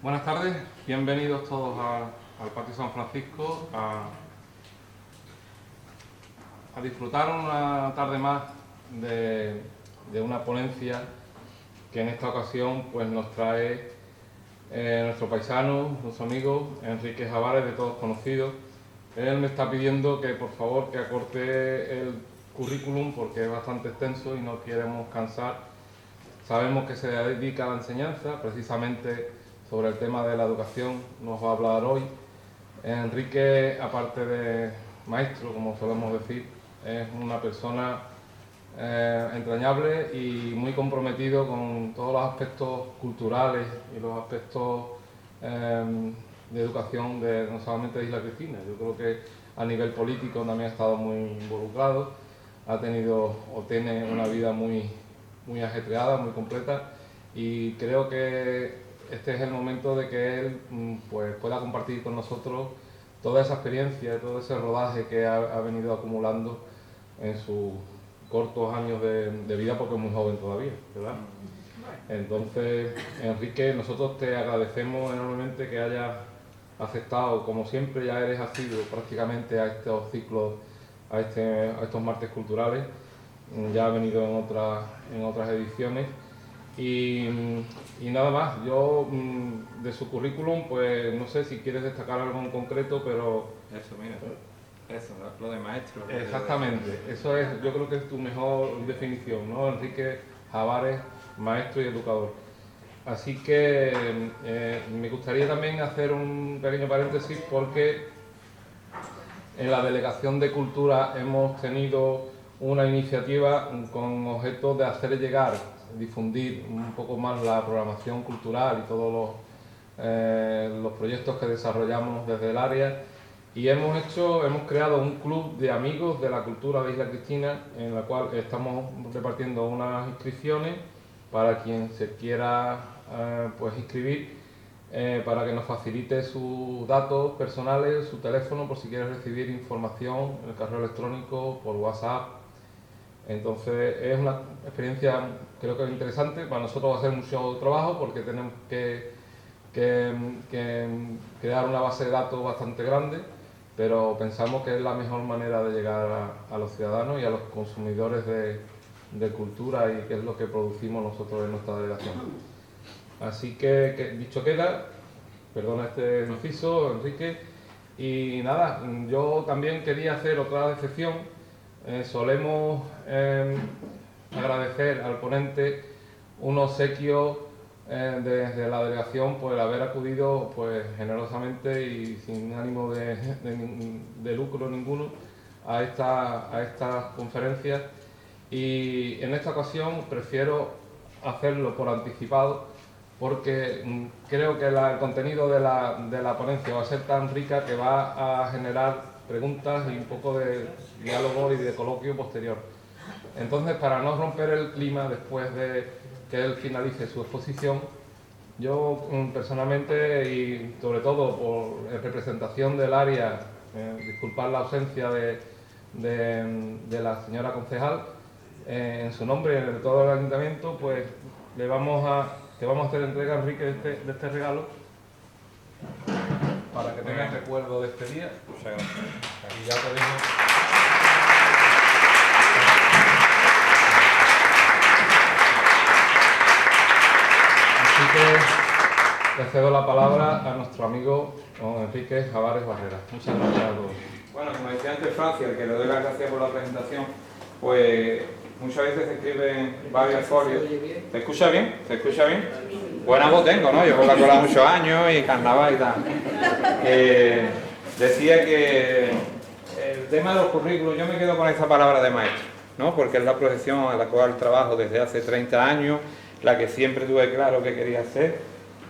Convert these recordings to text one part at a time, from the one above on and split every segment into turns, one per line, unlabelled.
Buenas tardes, bienvenidos todos al Patio San Francisco a disfrutar una tarde más de una ponencia que en esta ocasión pues nos trae nuestro paisano, nuestro amigo Enrique Javares, de todos conocidos. Él me está pidiendo que por favor que acorte el currículum porque es bastante extenso y no queremos cansar. Sabemos que se dedica a la enseñanza, precisamente sobre el tema de la educación nos va a hablar hoy. Enrique, aparte de maestro, como solemos decir, es una persona entrañable y muy comprometido con todos los aspectos culturales y los aspectos de educación no solamente de Isla Cristina. Yo creo que a nivel político también ha estado muy involucrado, ha tenido o tiene una vida muy ajetreada, muy completa, y creo que este es el momento de que él pues, pueda compartir con nosotros toda esa experiencia, todo ese rodaje que ha venido acumulando en sus cortos años de vida, porque es muy joven todavía, ¿verdad? Entonces, Enrique, nosotros te agradecemos enormemente que hayas aceptado, como siempre ya eres asiduo prácticamente a estos ciclos, a estos martes culturales. Ya ha venido en otras ediciones y nada más. Yo de su currículum, pues no sé si quieres destacar algo en concreto, pero
eso, mira, eso, lo de maestro.
Exactamente, eso es, yo creo que es tu mejor definición, ¿no? Enrique Javares, maestro y educador. Así que me gustaría también hacer un pequeño paréntesis porque en la Delegación de Cultura hemos tenido una iniciativa con objeto de hacer llegar, difundir un poco más la programación cultural y todos los proyectos que desarrollamos desde el área, y hemos creado un club de amigos de la cultura de Isla Cristina, en la cual estamos repartiendo unas inscripciones para quien se quiera pues inscribir, para que nos facilite sus datos personales, su teléfono, por si quieres recibir información en el correo electrónico, por WhatsApp. Entonces es una experiencia, creo que interesante. Para nosotros va a ser mucho trabajo porque tenemos que crear una base de datos bastante grande, pero pensamos que es la mejor manera de llegar a los ciudadanos y a los consumidores de cultura, y que es lo que producimos nosotros en nuestra delegación. Así que dicho queda, perdona este inciso, Enrique, y nada, yo también quería hacer otra excepción. Solemos agradecer al ponente un obsequio desde la delegación por haber acudido pues generosamente y sin ánimo de lucro ninguno a estas conferencias, y en esta ocasión prefiero hacerlo por anticipado porque creo que el contenido de la ponencia va a ser tan rica que va a generar preguntas y un poco de diálogo y de coloquio posterior. Entonces, para no romper el clima después de que él finalice su exposición, yo personalmente, y sobre todo por representación del área, disculpar la ausencia de la señora concejal, en su nombre y en el de todo el ayuntamiento, pues te vamos a hacer entrega, Enrique, de este regalo para que tengas recuerdo de este día.
Muchas gracias.
Y ya te dejo. Así que le cedo la palabra a nuestro amigo don Enrique Javares Barrera. Muchas gracias a todos.
Bueno, como decía antes Francia, que le doy las gracias por la presentación, pues muchas veces se escriben varios folios. ¿Se escucha bien? ¿Se escucha bien? Buena voz tengo, ¿no? Llevo Coca-Cola muchos años y carnaval y tal. Decía que el tema de los currículos, yo me quedo con esa palabra de maestro, ¿no? Porque es la profesión a la cual trabajo desde hace 30 años, la que siempre tuve claro que quería hacer,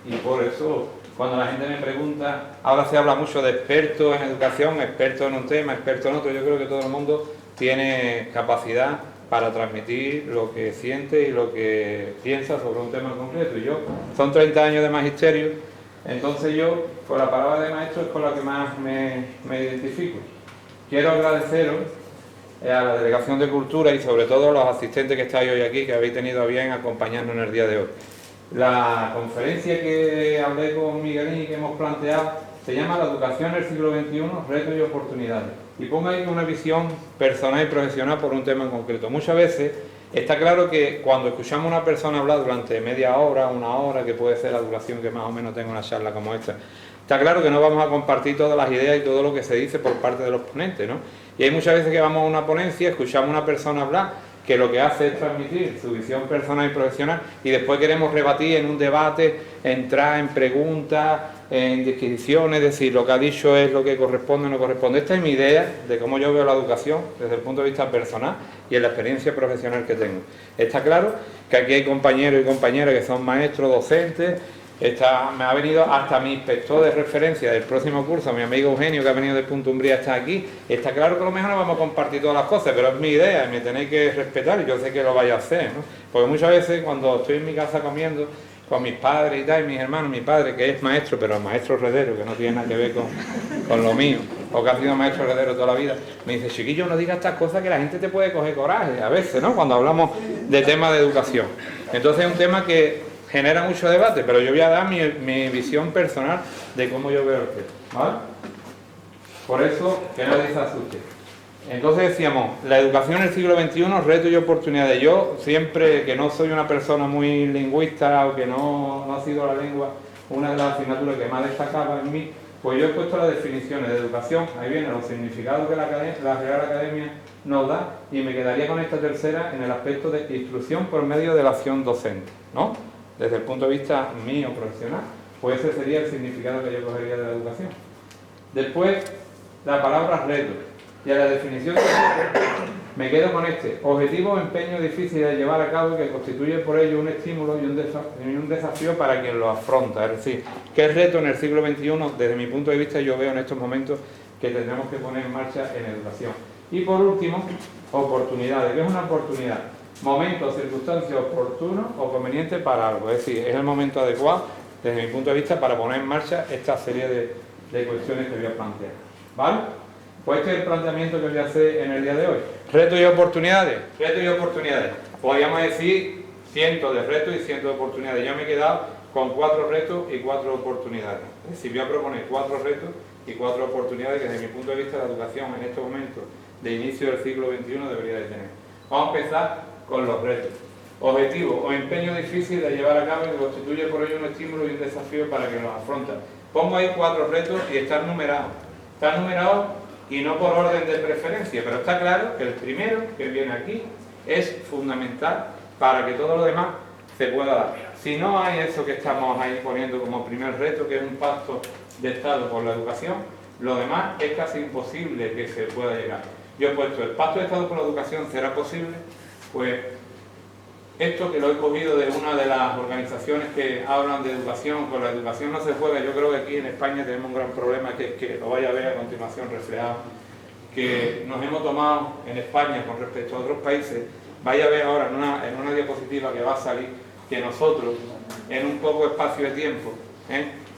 y por eso cuando la gente me pregunta, ahora se habla mucho de expertos en educación, expertos en un tema, expertos en otro. Yo creo que todo el mundo tiene capacidad para transmitir lo que siente y lo que piensa sobre un tema concreto. Y yo, son 30 años de magisterio, entonces yo, con la palabra de maestro es con la que más me identifico. Quiero agradeceros a la Delegación de Cultura y sobre todo a los asistentes que estáis hoy aquí, que habéis tenido a bien acompañarnos en el día de hoy. La conferencia que hablé con Miguelín y que hemos planteado se llama La educación en el siglo XXI, retos y oportunidades. Y pongo ahí una visión personal y profesional por un tema en concreto. Muchas veces está claro que cuando escuchamos a una persona hablar durante media hora, una hora, que puede ser la duración que más o menos tenga una charla como esta, está claro que no vamos a compartir todas las ideas y todo lo que se dice por parte de los ponentes, ¿no? Y hay muchas veces que vamos a una ponencia, escuchamos a una persona hablar, que lo que hace es transmitir su visión personal y profesional, y después queremos rebatir en un debate, entrar en preguntas, en disquisiciones, decir lo que ha dicho es lo que corresponde o no corresponde. Esta es mi idea de cómo yo veo la educación desde el punto de vista personal y en la experiencia profesional que tengo. Está claro que aquí hay compañeros y compañeras que son maestros, docentes. Me ha venido hasta mi inspector de referencia del próximo curso, mi amigo Eugenio, que ha venido de Punta Umbría, está aquí. Está claro que a lo mejor no vamos a compartir todas las cosas, pero es mi idea y me tenéis que respetar, y yo sé que lo vais a hacer, ¿no? Porque muchas veces cuando estoy en mi casa comiendo con mis padres y tal, y mis hermanos, mi padre que es maestro, pero maestro heredero, que no tiene nada que ver con lo mío, o que ha sido maestro heredero toda la vida, me dice: chiquillo, no digas estas cosas que la gente te puede coger coraje, a veces, ¿no? Cuando hablamos de temas de educación. Entonces es un tema que genera mucho debate, pero yo voy a dar mi visión personal de cómo yo veo el tema, ¿vale? Por eso, que nadie se asuste. Entonces decíamos, la educación en el siglo XXI, retos y oportunidades. Yo siempre, que no soy una persona muy lingüista o que no ha sido la lengua una de las asignaturas que más destacaba en mí, pues yo he puesto las definiciones de educación, ahí vienen los significados que la Real Academia nos da, y me quedaría con esta tercera en el aspecto de instrucción por medio de la acción docente, ¿no? Desde el punto de vista mío profesional, pues ese sería el significado que yo cogería de la educación. Después, la palabra reto. Y a la definición de reto, me quedo con este: objetivo o empeño difícil de llevar a cabo que constituye por ello un estímulo y un desafío para quien lo afronta. Es decir, ¿qué reto en el siglo XXI? Desde mi punto de vista, yo veo en estos momentos que tendremos que poner en marcha en educación. Y por último, oportunidades. ¿Qué es una oportunidad? Momento, circunstancia oportuno o conveniente para algo. Es decir, es el momento adecuado, desde mi punto de vista, para poner en marcha esta serie de cuestiones que voy a plantear. ¿Vale? Pues este es el planteamiento que voy a hacer en el día de hoy. Retos y oportunidades. Retos y oportunidades. Podríamos decir cientos de retos y cientos de oportunidades. Yo me he quedado con 4 retos y 4 oportunidades. Es decir, voy a proponer 4 retos y 4 oportunidades que desde mi punto de vista la educación en estos momentos de inicio del siglo XXI debería de tener. Vamos a empezar con los retos. Objetivo o empeño difícil de llevar a cabo y que constituye por ello un estímulo y un desafío para que los afrontan. Pongo ahí 4 retos y están numerados. Están numerados y no por orden de preferencia, pero está claro que el primero, que viene aquí, es fundamental para que todo lo demás se pueda dar. Si no hay eso que estamos ahí poniendo como primer reto, que es un pacto de Estado por la educación, lo demás es casi imposible que se pueda llegar. Yo he puesto: el pacto de Estado por la educación será posible. Pues esto, que lo he cogido de una de las organizaciones que hablan de educación, con la educación no se juega. Yo creo que aquí en España tenemos un gran problema, que lo vaya a ver a continuación reflejado, que nos hemos tomado en España con respecto a otros países. Vaya a ver ahora en una diapositiva que va a salir, que nosotros, en un poco espacio de tiempo,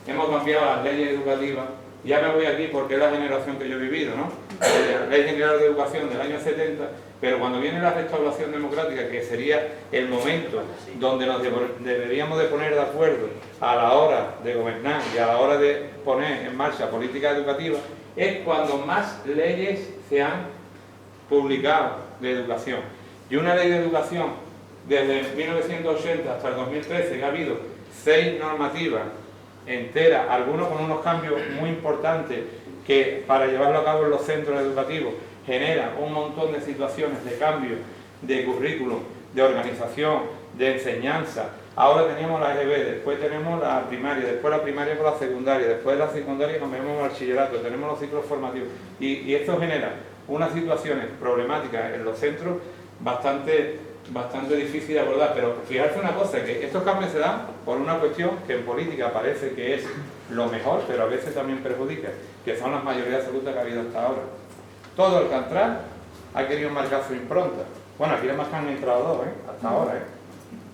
hemos cambiado las leyes educativas. Ya me voy aquí porque es la generación que yo he vivido, ¿no? La Ley General de Educación del año 70, pero cuando viene la restauración democrática, que sería el momento donde nos deberíamos de poner de acuerdo a la hora de gobernar y a la hora de poner en marcha políticas educativas, es cuando más leyes se han publicado de educación. Y una ley de educación desde 1980 hasta el 2013, que ha habido 6 normativas enteras, algunos con unos cambios muy importantes que para llevarlo a cabo en los centros educativos genera un montón de situaciones de cambio de currículum, de organización, de enseñanza. Ahora teníamos la EGB, después tenemos la primaria, después la primaria con la secundaria, después de la secundaria nos vemos al bachillerato, tenemos los ciclos formativos, y esto genera unas situaciones problemáticas en los centros bastante difícil de abordar. Pero fijarse una cosa, que estos cambios se dan por una cuestión que en política parece que es lo mejor, pero a veces también perjudica, que son las mayorías absolutas que ha habido hasta ahora. Todo el que entra ha querido marcar su impronta. Bueno, aquí además que han entrado 2, hasta ahora,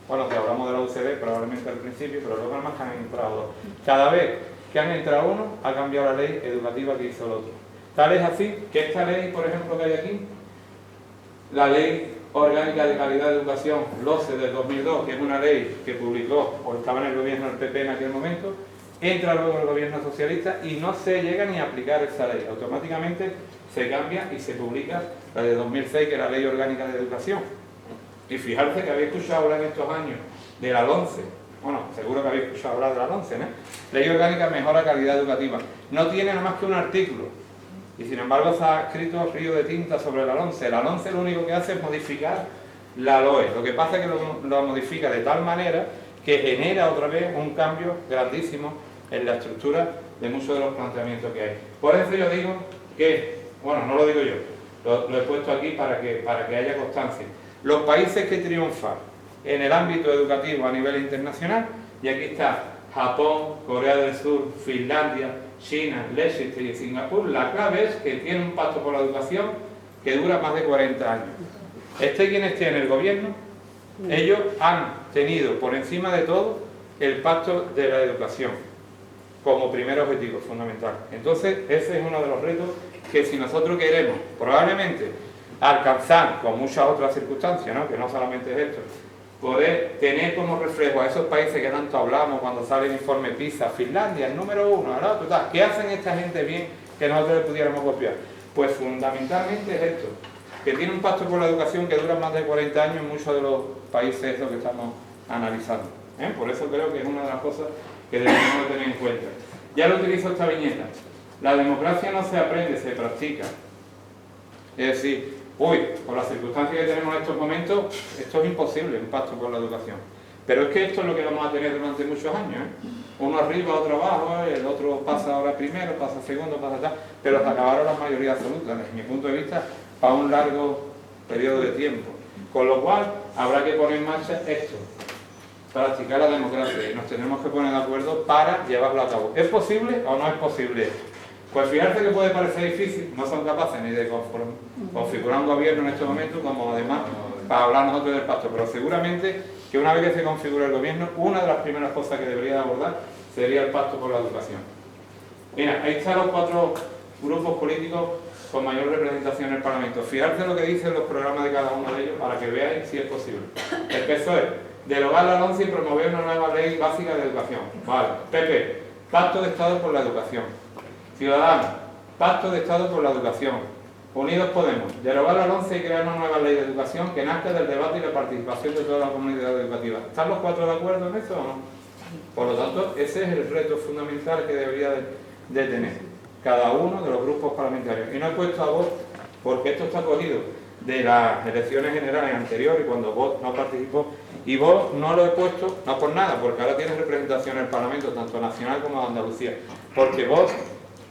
Bueno, si hablamos de la UCD probablemente al principio, pero luego además que han entrado 2. Cada vez que han entrado uno, ha cambiado la ley educativa que hizo el otro. Tal es así que esta ley, por ejemplo, que hay aquí, la ley Orgánica de Calidad de Educación, LOCE del 2002, que es una ley que publicó, o estaba en el gobierno del PP en aquel momento, entra luego el gobierno socialista y no se llega ni a aplicar esa ley. Automáticamente se cambia y se publica la de 2006, que es la Ley Orgánica de Educación. Y fijarse que habéis escuchado hablar en estos años de la LONCE. Bueno, seguro que habéis escuchado hablar de la LONCE, ¿no? Ley Orgánica Mejora Calidad Educativa. No tiene nada más que un artículo. Y sin embargo se ha escrito río de tinta sobre la LONCE. La LONCE lo único que hace es modificar la LOE. Lo que pasa es que lo modifica de tal manera que genera otra vez un cambio grandísimo en la estructura de muchos de los planteamientos que hay. Por eso yo digo que, bueno, no lo digo yo, lo he puesto aquí para que haya constancia. Los países que triunfan en el ámbito educativo a nivel internacional, y aquí está Japón, Corea del Sur, Finlandia, China, Liechtenstein y Singapur, la clave es que tiene un pacto por la educación que dura más de 40 años. Esté quien esté en el gobierno, ellos han tenido por encima de todo el pacto de la educación como primer objetivo fundamental. Entonces, ese es uno de los retos que si nosotros queremos, probablemente, alcanzar con muchas otras circunstancias, ¿no? Que no solamente es esto, poder tener como reflejo a esos países que tanto hablamos cuando sale el informe PISA, Finlandia, el número 1, ¿no? Total, ¿qué hacen esta gente bien que nosotros le pudiéramos copiar? Pues fundamentalmente es esto, que tiene un pacto por la educación que dura más de 40 años en muchos de los países estos que estamos analizando. Por eso creo que es una de las cosas que debemos tener en cuenta. Ya lo utilizo esta viñeta. La democracia no se aprende, se practica. Es decir, hoy, con las circunstancias que tenemos en estos momentos, esto es imposible, un pacto por la educación. Pero es que esto es lo que vamos a tener durante muchos años, ¿eh? Uno arriba, otro abajo, el otro pasa ahora primero, pasa segundo, pasa tal, pero se acabaron las mayorías absolutas, desde mi punto de vista, para un largo periodo de tiempo. Con lo cual, habrá que poner en marcha esto, practicar la democracia, y nos tenemos que poner de acuerdo para llevarlo a cabo. ¿Es posible o no es posible? Pues fijarse que puede parecer difícil, no son capaces ni de configurar un gobierno en este momento, como además para hablar nosotros del pacto, pero seguramente que una vez que se configure el gobierno, una de las primeras cosas que debería de abordar sería el pacto por la educación. Mira, ahí están los 4 grupos políticos con mayor representación en el Parlamento. Fijarse lo que dicen los programas de cada uno de ellos para que veáis si es posible. El PSOE, derogar la LONCE y promover una nueva ley básica de educación. Vale. PP, pacto de Estado por la educación. Ciudadanos, pacto de Estado por la educación. Unidos Podemos, derogar la LONCE y crear una nueva ley de educación que nazca del debate y la participación de toda la comunidad educativa. ¿Están los 4 de acuerdo en eso o no? Por lo tanto, ese es el reto fundamental que debería de tener cada uno de los grupos parlamentarios. Y no he puesto a Vox porque esto está cogido de las elecciones generales anteriores, cuando Vox no participó, y Vox no lo he puesto, no por nada, porque ahora tiene representación en el Parlamento, tanto nacional como de Andalucía, porque Vox,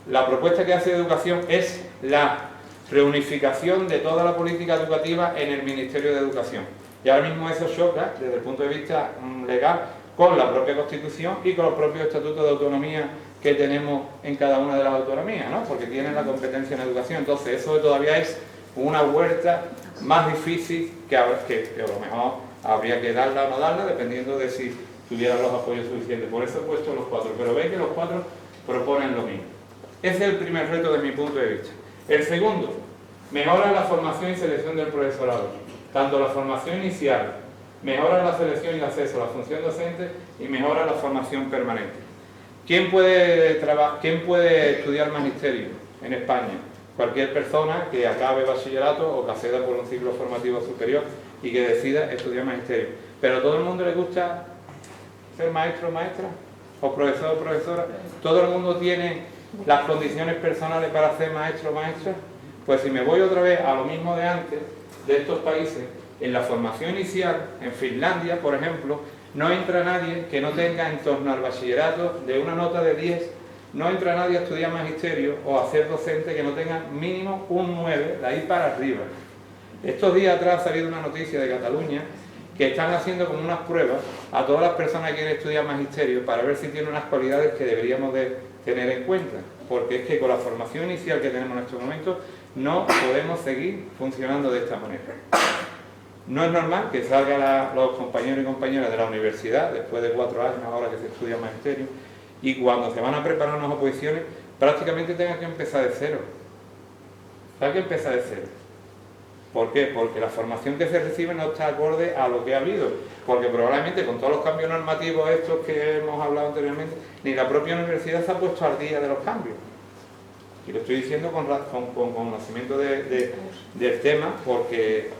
la propuesta que hace de educación es la reunificación de toda la política educativa en el Ministerio de Educación. Y ahora mismo eso choca, desde el punto de vista legal, con la propia Constitución y con los propios estatutos de autonomía que tenemos en cada una de las autonomías, ¿no? Porque tienen la competencia en educación. Entonces eso todavía es una vuelta más difícil que a lo mejor habría que darla o no darla, dependiendo de si tuvieran los apoyos suficientes. Por eso he puesto los 4, pero veis que los 4 proponen lo mismo. Ese es el primer reto desde mi punto de vista. El segundo, mejora la formación y selección del profesorado, tanto la formación inicial, mejora la selección y acceso a la función docente y mejora la formación permanente. ¿Quién puede estudiar magisterio en España? Cualquier persona que acabe bachillerato o que acceda por un ciclo formativo superior y que decida estudiar magisterio. Pero ¿a todo el mundo le gusta ser maestro o maestra? ¿O profesor o profesora? ¿Todo el mundo tiene las condiciones personales para ser maestro o maestra? Pues si me voy otra vez a lo mismo de antes, de estos países, en la formación inicial, en Finlandia, por ejemplo, no entra nadie que no tenga en torno al bachillerato de una nota de 10, no entra nadie a estudiar magisterio o a ser docente que no tenga mínimo un 9, de ahí para arriba. Estos días atrás ha salido una noticia de Cataluña que están haciendo como unas pruebas a todas las personas que quieren estudiar magisterio para ver si tienen unas cualidades que deberíamos de tener en cuenta, porque es que con la formación inicial que tenemos en estos momentos no podemos seguir funcionando de esta manera. No es normal que salgan los compañeros y compañeras de la universidad después de 4 años ahora que se estudia magisterio y cuando se van a preparar unas oposiciones prácticamente tengan que empezar de cero. Hay que empezar de cero. ¿Por qué? Porque la formación que se recibe no está acorde a lo que ha habido, porque probablemente con todos los cambios normativos estos que hemos hablado anteriormente, ni la propia universidad se ha puesto al día de los cambios. Y lo estoy diciendo con conocimiento del tema, porque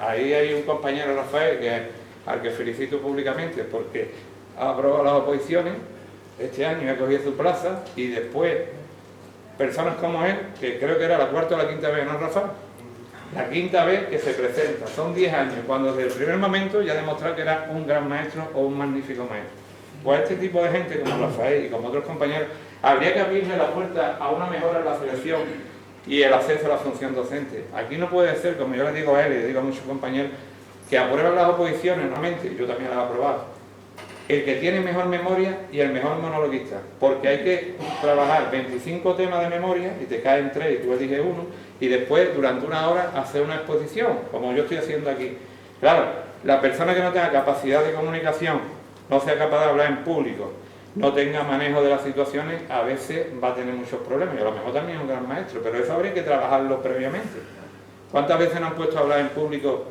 ahí hay un compañero, Rafael, al que felicito públicamente, porque ha aprobado las oposiciones este año y ha cogido su plaza, y después personas como él, que creo que era la cuarta o la quinta vez, ¿no, Rafael? La quinta vez que se presenta, son 10 años, cuando desde el primer momento ya ha demostrado que era un gran maestro o un magnífico maestro. Pues este tipo de gente, como Rafael y como otros compañeros, habría que abrirle la puerta a una mejora en la selección y el acceso a la función docente. Aquí no puede ser, como yo le digo a él y le digo a muchos compañeros, que aprueban las oposiciones, normalmente, yo también las he aprobado, el que tiene mejor memoria y el mejor monologuista, porque hay que trabajar 25 temas de memoria y te caen 3 y tú eliges uno, y después durante una hora hacer una exposición, como yo estoy haciendo aquí. Claro, la persona que no tenga capacidad de comunicación, no sea capaz de hablar en público, no tenga manejo de las situaciones, a veces va a tener muchos problemas, y a lo mejor también es un gran maestro, pero eso habría que trabajarlo previamente. ¿Cuántas veces nos han puesto a hablar en público,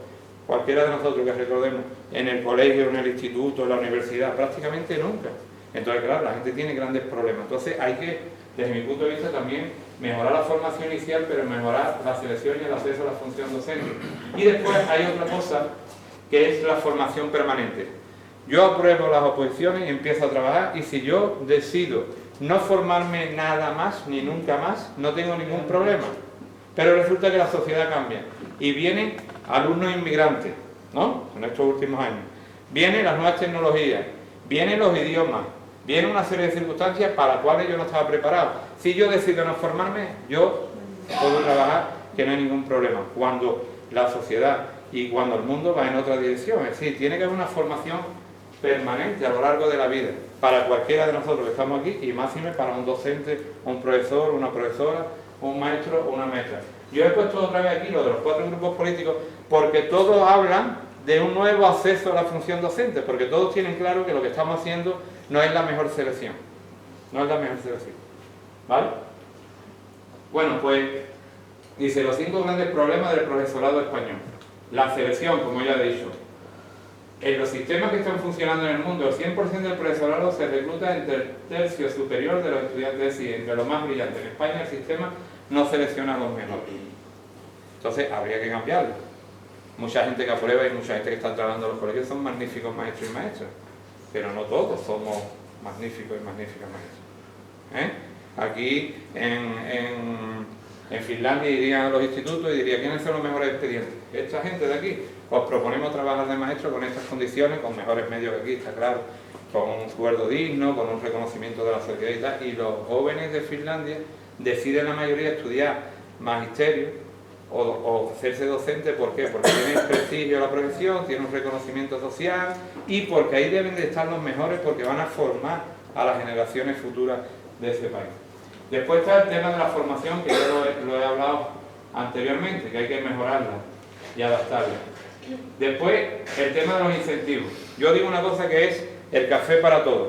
cualquiera de nosotros que recordemos, en el colegio, en el instituto, en la universidad? Prácticamente nunca. Entonces, claro, la gente tiene grandes problemas. Entonces hay que, desde mi punto de vista, también mejorar la formación inicial, pero mejorar la selección y el acceso a la función docente. Y después hay otra cosa, que es la formación permanente. Yo apruebo las oposiciones y empiezo a trabajar, y si yo decido no formarme nada más, ni nunca más, no tengo ningún problema. Pero resulta que la sociedad cambia, y vienen alumnos inmigrantes, ¿no?, en estos últimos años. Vienen las nuevas tecnologías, vienen los idiomas, viene una serie de circunstancias para las cuales yo no estaba preparado. Si yo decido no formarme, yo puedo trabajar, que no hay ningún problema. Cuando la sociedad y cuando el mundo va en otra dirección, es decir, tiene que haber una formación permanente a lo largo de la vida, para cualquiera de nosotros que estamos aquí, y máxime para un docente, un profesor, una profesora, un maestro o una maestra. Yo he puesto otra vez aquí lo de los 4 grupos políticos, porque todos hablan de un nuevo acceso a la función docente, porque todos tienen claro que lo que estamos haciendo no es la mejor selección. No es la mejor selección. ¿Vale? Bueno, pues dice los 5 grandes problemas del profesorado español. La selección, como ya he dicho. En los sistemas que están funcionando en el mundo, el 100% del profesorado se recluta entre el tercio superior de los estudiantes, y entre los más brillantes. En España el sistema no selecciona a los mejores. Entonces habría que cambiarlo. Mucha gente que aprueba y mucha gente que está trabajando en los colegios son magníficos maestros y maestras, pero no todos somos magníficos y magníficas maestras. Aquí en Finlandia irían a los institutos y dirían: ¿quiénes son los mejores expedientes? Esta gente de aquí. Os proponemos trabajar de maestro con estas condiciones, con mejores medios que aquí, está claro, con un sueldo digno, con un reconocimiento de la sociedad y tal. Y los jóvenes de Finlandia deciden la mayoría estudiar magisterio o hacerse docente. ¿Por qué? Porque tienen prestigio en la profesión, tienen un reconocimiento social, y porque ahí deben de estar los mejores, porque van a formar a las generaciones futuras de ese país. Después está el tema de la formación, que yo lo he hablado anteriormente, que hay que mejorarla y adaptarla. Después, el tema de los incentivos. Yo digo una cosa, que es el café para todos.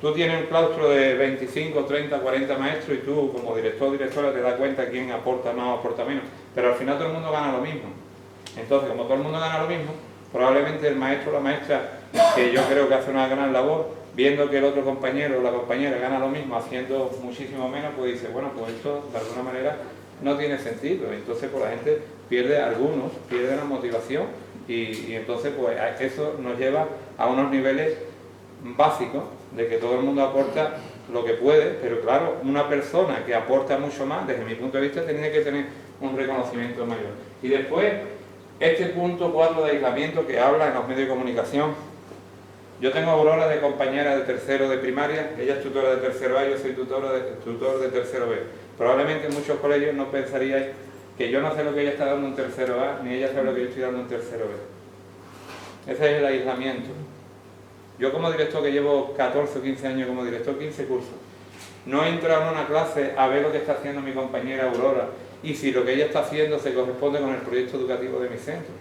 Tú tienes un claustro de 25, 30, 40 maestros, y tú como director o directora te das cuenta quién aporta más o aporta menos, pero al final todo el mundo gana lo mismo. Entonces, como todo el mundo gana lo mismo, probablemente el maestro o la maestra, que yo creo que hace una gran labor, viendo que el otro compañero o la compañera gana lo mismo haciendo muchísimo menos, pues dice: bueno, pues esto de alguna manera no tiene sentido. Entonces pues la gente pierde, algunos pierden la motivación, y entonces pues eso nos lleva a unos niveles básicos de que todo el mundo aporta lo que puede, pero claro, una persona que aporta mucho más, desde mi punto de vista, tiene que tener un reconocimiento mayor. Y después, este punto 4 de aislamiento que habla en los medios de comunicación. Yo tengo a Aurora de compañera de tercero de primaria, ella es tutora de tercero A, yo soy tutor de tercero B. Probablemente en muchos colegios no pensaríais que yo no sé lo que ella está dando en tercero A, ni ella sabe lo que yo estoy dando en tercero B. Ese es el aislamiento. Yo como director, que llevo 14 o 15 años como director, 15 cursos, no he entrado en una clase a ver lo que está haciendo mi compañera Aurora y si lo que ella está haciendo se corresponde con el proyecto educativo de mi centro,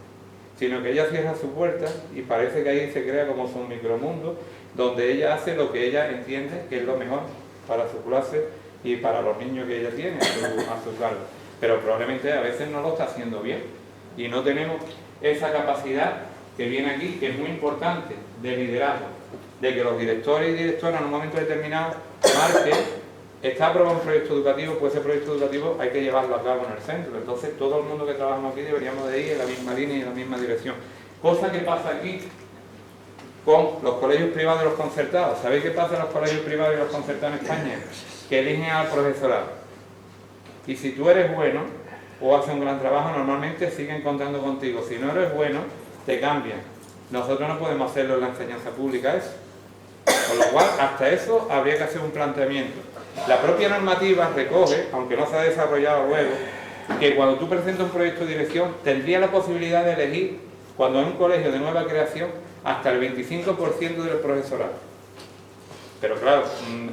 sino que ella cierra su puerta y parece que ahí se crea como su micromundo, donde ella hace lo que ella entiende que es lo mejor para su clase y para los niños que ella tiene a su cargo. Pero probablemente a veces no lo está haciendo bien. y no tenemos esa capacidad que viene aquí, que es muy importante, de liderazgo, de que los directores y directoras en un momento determinado marquen, está aprobado un proyecto educativo, pues ese proyecto educativo hay que llevarlo a cabo en el centro. Entonces todo el mundo que trabajamos aquí deberíamos de ir en la misma línea y en la misma dirección. Cosa que pasa aquí con los colegios privados y los concertados. ¿Sabéis qué pasa en los colegios privados y los concertados en España? Que eligen al profesorado. Y si tú eres bueno o haces un gran trabajo, normalmente siguen contando contigo. Si no eres bueno, te cambian. Nosotros no podemos hacerlo en la enseñanza pública eso. Con lo cual, hasta eso habría que hacer un planteamiento. La propia normativa recoge, aunque no se ha desarrollado luego, que cuando tú presentas un proyecto de dirección, tendría la posibilidad de elegir, cuando es un colegio de nueva creación, hasta el 25% del profesorado. Pero claro,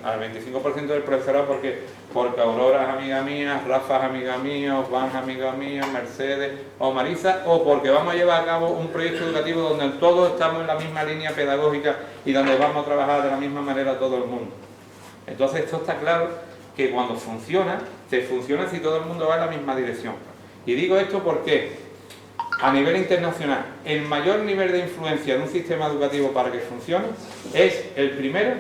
al 25% del profesorado porque Aurora es amiga mía, Rafa es amiga mía, Juan es amiga mía, Mercedes o Marisa, o porque vamos a llevar a cabo un proyecto educativo donde todos estamos en la misma línea pedagógica y donde vamos a trabajar de la misma manera todo el mundo. Entonces esto está claro que cuando funciona, se funciona si todo el mundo va en la misma dirección. Y digo esto porque a nivel internacional, el mayor nivel de influencia de un sistema educativo para que funcione es, el primero,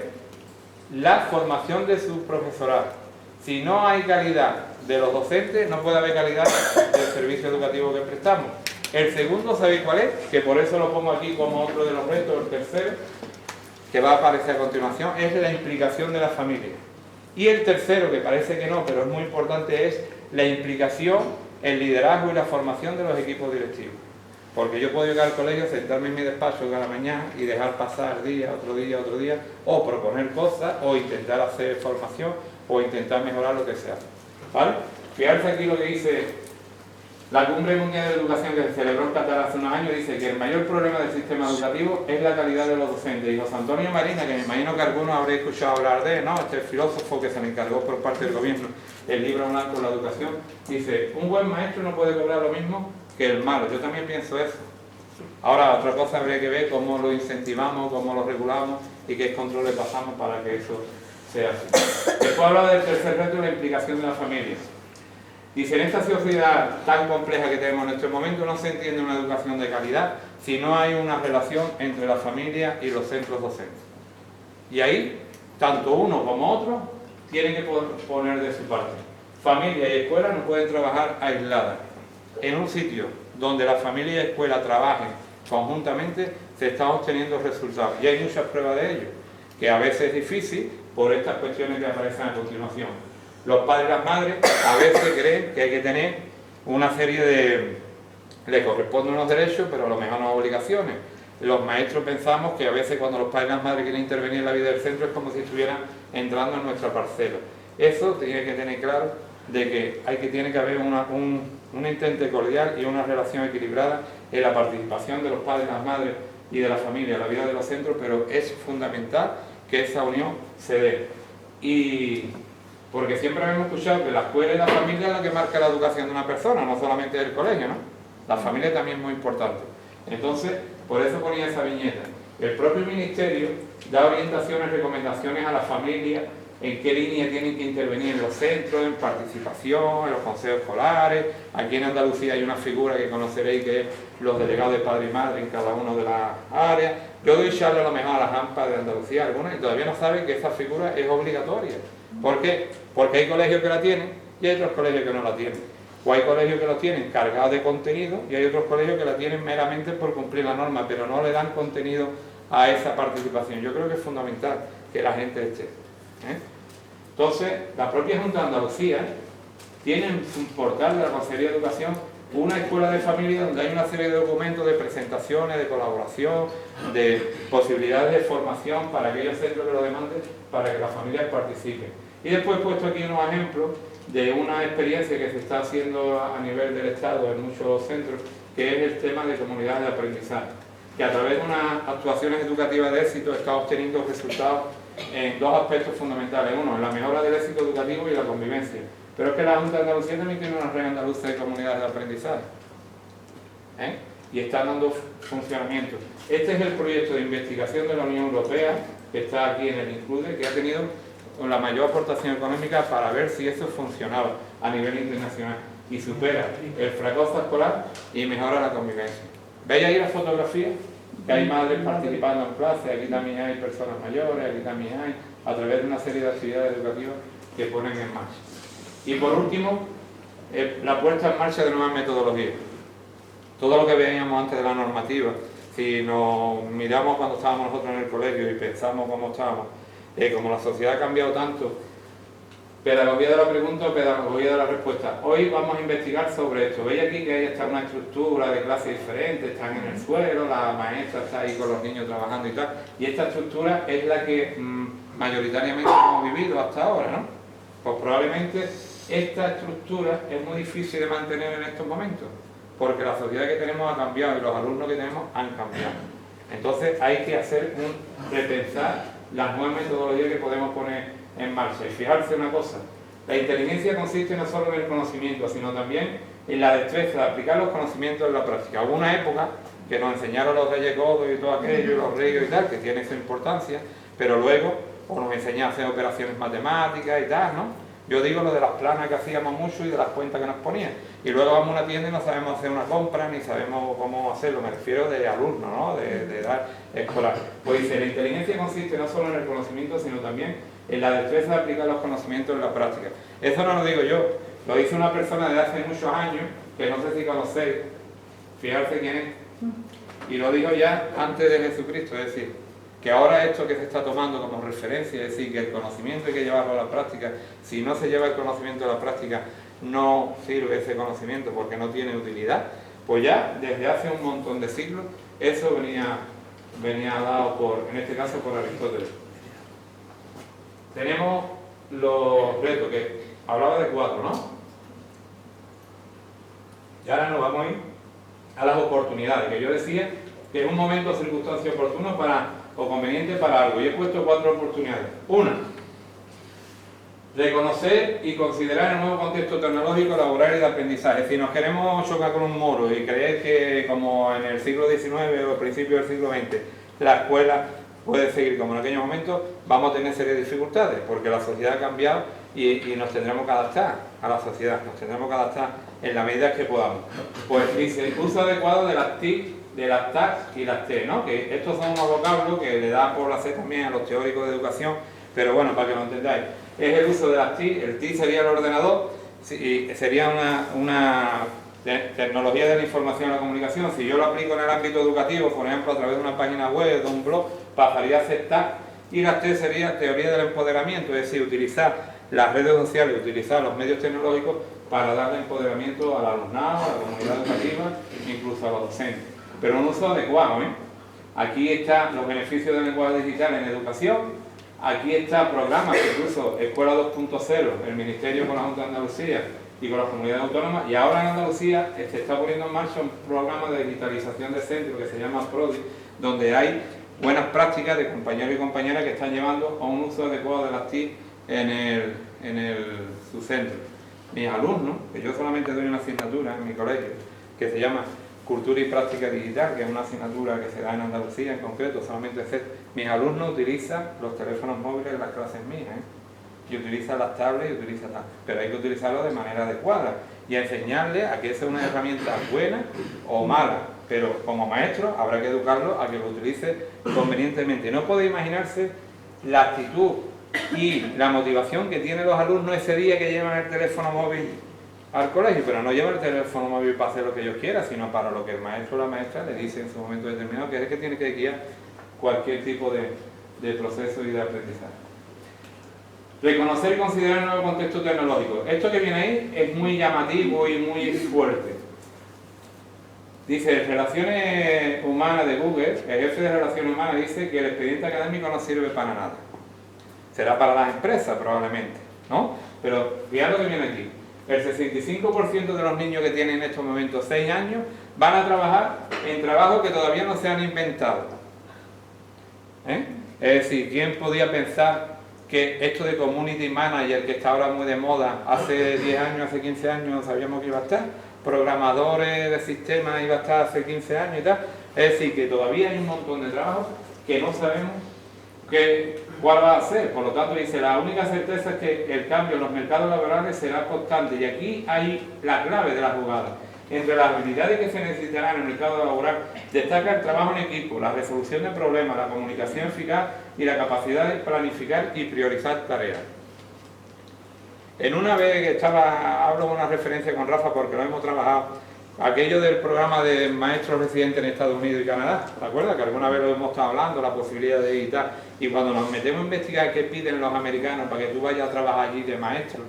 la formación de su profesorado. Si no hay calidad de los docentes, no puede haber calidad del servicio educativo que prestamos. El segundo, ¿sabéis cuál es? Que por eso lo pongo aquí como otro de los retos. El tercero, que va a aparecer a continuación, es la implicación de la familia. Y el tercero, que parece que no, pero es muy importante, es la implicación, el liderazgo y la formación de los equipos directivos. Porque yo puedo llegar al colegio, sentarme en mi despacho cada mañana y dejar pasar día, otro día, o proponer cosas, o intentar hacer formación, o intentar mejorar lo que sea. ¿Vale? Fijarse aquí lo que dice la Cumbre Mundial de Educación que se celebró en Qatar hace unos años, dice que el mayor problema del sistema educativo es la calidad de los docentes. Y José Antonio Marina, que me imagino que algunos habréis escuchado hablar de él, ¿no? Este filósofo que se le encargó por parte del gobierno el libro blanco de la educación, dice, un buen maestro no puede cobrar lo mismo que el malo. Yo también pienso eso. Ahora, otra cosa habría que ver cómo lo incentivamos, cómo lo regulamos y qué control le pasamos para que eso sea así. Después habla del tercer reto, la implicación de la familia. Dice, en esta sociedad tan compleja que tenemos en este momento no se entiende una educación de calidad si no hay una relación entre la familia y los centros docentes. Y ahí, tanto uno como otro tienen que poner de su parte. Familia y escuela no pueden trabajar aisladas. En un sitio donde la familia y la escuela trabajen conjuntamente, se están obteniendo resultados. Y hay muchas pruebas de ello, que a veces es difícil por estas cuestiones que aparecen a continuación. Los padres y las madres a veces creen que hay que tener una serie de... le corresponden unos derechos, pero a lo mejor no obligaciones. Los maestros pensamos que a veces cuando los padres y las madres quieren intervenir en la vida del centro es como si estuvieran entrando en nuestra parcela. Eso tiene que tener claro de que tiene que haber un intento cordial y una relación equilibrada en la participación de los padres, las madres y de la familia en la vida de los centros, pero es fundamental que esa unión se dé. Y porque siempre hemos escuchado que la escuela y la familia es la que marca la educación de una persona, no solamente el colegio, ¿no? La familia también es muy importante. Entonces, por eso ponía esa viñeta. El propio ministerio da orientaciones, recomendaciones a la familia en qué línea tienen que intervenir en los centros, en participación, en los consejos escolares. Aquí en Andalucía hay una figura que conoceréis que es los delegados de padre y madre en cada una de las áreas. Yo doy charla a lo mejor a las AMPA de Andalucía, algunas, y todavía no saben que esa figura es obligatoria. ¿Por qué? Porque hay colegios que la tienen y hay otros colegios que no la tienen. O hay colegios que lo tienen cargados de contenido y hay otros colegios que la tienen meramente por cumplir la norma, pero no le dan contenido a esa participación. Yo creo que es fundamental que la gente esté. Entonces, la propia Junta de Andalucía tiene en su portal de la Consejería de Educación una escuela de familia donde hay una serie de documentos de presentaciones, de colaboración, de posibilidades de formación para aquellos centros que lo demanden, para que las familias participen. Y después he puesto aquí unos ejemplos de una experiencia que se está haciendo a nivel del Estado en muchos centros, que es el tema de comunidades de aprendizaje, que a través de unas actuaciones educativas de éxito está obteniendo resultados en dos aspectos fundamentales. Uno, en la mejora del éxito educativo y la convivencia. Pero es que la Junta de Andalucía también tiene una red andaluza de comunidades de aprendizaje. Y está dando funcionamiento. Este es el proyecto de investigación de la Unión Europea, que está aquí en el INCLUDE, que ha tenido la mayor aportación económica para ver si eso funcionaba a nivel internacional. y supera el fracaso escolar y mejora la convivencia. ¿Veis ahí la fotografía? Que hay madres participando en clases, aquí también hay personas mayores, aquí también hay, a través de una serie de actividades educativas que ponen en marcha. Y por último, la puesta en marcha de nuevas metodologías. Todo lo que veíamos antes de la normativa, si nos miramos cuando estábamos nosotros en el colegio y pensamos cómo estábamos, como la sociedad ha cambiado tanto, pedagogía de la pregunta o pedagogía de la respuesta. Hoy vamos a investigar sobre esto. Veis aquí que ahí está una estructura de clase diferente, están en el suelo, la maestra está ahí con los niños trabajando y tal. Y esta estructura es la que mayoritariamente hemos vivido hasta ahora, ¿no? Pues probablemente esta estructura es muy difícil de mantener en estos momentos, porque la sociedad que tenemos ha cambiado y los alumnos que tenemos han cambiado. Entonces hay que hacer repensar las nuevas metodologías que podemos poner en marcha. Y fijarse una cosa, la inteligencia consiste no solo en el conocimiento, sino también en la destreza de aplicar los conocimientos en la práctica. Hubo una época que nos enseñaron los reyes godos y todo aquello, y los reyes y tal, que tiene esa importancia, pero luego nos enseñaron a hacer operaciones matemáticas y tal, ¿no? Yo digo lo de las planas que hacíamos mucho y de las cuentas que nos ponían. Y luego vamos a una tienda y no sabemos hacer una compra, ni sabemos cómo hacerlo, me refiero de alumno, ¿no? De edad escolar. Pues dice, la inteligencia consiste no solo en el conocimiento, sino también en la destreza de aplicar los conocimientos en la práctica. Eso no lo digo yo, lo dice una persona de hace muchos años, que no sé si conocéis, fijarse quién es, y lo dijo ya antes de Jesucristo, es decir, que ahora esto que se está tomando como referencia, es decir, que el conocimiento hay que llevarlo a la práctica, si no se lleva el conocimiento a la práctica, no sirve ese conocimiento porque no tiene utilidad, pues ya desde hace un montón de siglos eso venía dado por, en este caso, por Aristóteles. Tenemos los retos, que hablaba de 4, ¿no? Y ahora nos vamos a ir a las oportunidades, que yo decía que es un momento o circunstancia oportuno o conveniente para algo. Y he puesto 4 oportunidades. Una, reconocer y considerar el nuevo contexto tecnológico, laboral y de aprendizaje. Si nos queremos chocar con un muro y creer que, como en el siglo XIX o el principio del siglo XX, la escuela puede seguir como en aquellos momentos, vamos a tener serias dificultades, porque la sociedad ha cambiado y nos tendremos que adaptar a la sociedad, nos tendremos que adaptar en la medida que podamos. Pues dice, el uso adecuado de las TIC, de las TAC y las T, ¿no? Que estos son unos vocablos que le da por la C también a los teóricos de educación, pero bueno, para que lo entendáis. Es el uso de las TIC, el TIC sería el ordenador, y sería una tecnología de la información y la comunicación. Si yo lo aplico en el ámbito educativo, por ejemplo, a través de una página web, de un blog, pasaría a ser TAC, y las T sería teoría del empoderamiento, es decir, utilizar las redes sociales, utilizar los medios tecnológicos para darle empoderamiento al alumnado, a la comunidad educativa, incluso a los docentes. Pero un uso adecuado, ¿eh? Aquí están los beneficios del lenguaje digital en educación, aquí está programas, incluso Escuela 2.0, el Ministerio con la Junta de Andalucía y con las comunidades autónomas, y ahora en Andalucía se está poniendo en marcha un programa de digitalización de centro que se llama PRODI, donde hay buenas prácticas de compañeros y compañeras que están llevando a un uso adecuado de las TIC en su centro. Mis alumnos, que yo solamente doy una asignatura en mi colegio, que se llama Cultura y Práctica Digital, que es una asignatura que se da en Andalucía en concreto, solamente mis alumnos utilizan los teléfonos móviles en las clases mías, y utilizan las tablets y utilizan tal, pero hay que utilizarlo de manera adecuada y enseñarles a que esa es una herramienta buena o mala, pero como maestro habrá que educarlo a que lo utilice convenientemente. No puede imaginarse la actitud y la motivación que tienen los alumnos ese día que llevan el teléfono móvil al colegio, pero no llevan el teléfono móvil para hacer lo que ellos quieran, sino para lo que el maestro o la maestra le dice en su momento determinado, que es el que tiene que guiar cualquier tipo de proceso y de aprendizaje. Reconocer y considerar el nuevo contexto tecnológico. Esto que viene ahí es muy llamativo y muy fuerte. Dice, Relaciones Humanas de Google, el jefe de Relaciones Humanas dice que el expediente académico no sirve para nada. Será para las empresas probablemente, ¿no? Pero fíjate lo que viene aquí. El 65% de los niños que tienen en estos momentos 6 años van a trabajar en trabajos que todavía no se han inventado. Es decir, ¿quién podía pensar que esto de community manager, que está ahora muy de moda, hace 10 años, hace 15 años sabíamos que iba a estar? Programadores de sistemas iba a estar hace 15 años y tal. Es decir, que todavía hay un montón de trabajos que no sabemos ¿cuál va a ser? Por lo tanto, dice, la única certeza es que el cambio en los mercados laborales será constante. Y aquí hay la clave de la jugada. Entre las habilidades que se necesitarán en el mercado laboral, destaca el trabajo en equipo, la resolución de problemas, la comunicación eficaz y la capacidad de planificar y priorizar tareas. En una vez que hablo de una referencia con Rafa porque lo hemos trabajado, aquello del programa de maestros residentes en Estados Unidos y Canadá, ¿te acuerdas? Que alguna vez lo hemos estado hablando, la posibilidad de ir y tal, y cuando nos metemos a investigar qué piden los americanos para que tú vayas a trabajar allí de maestro,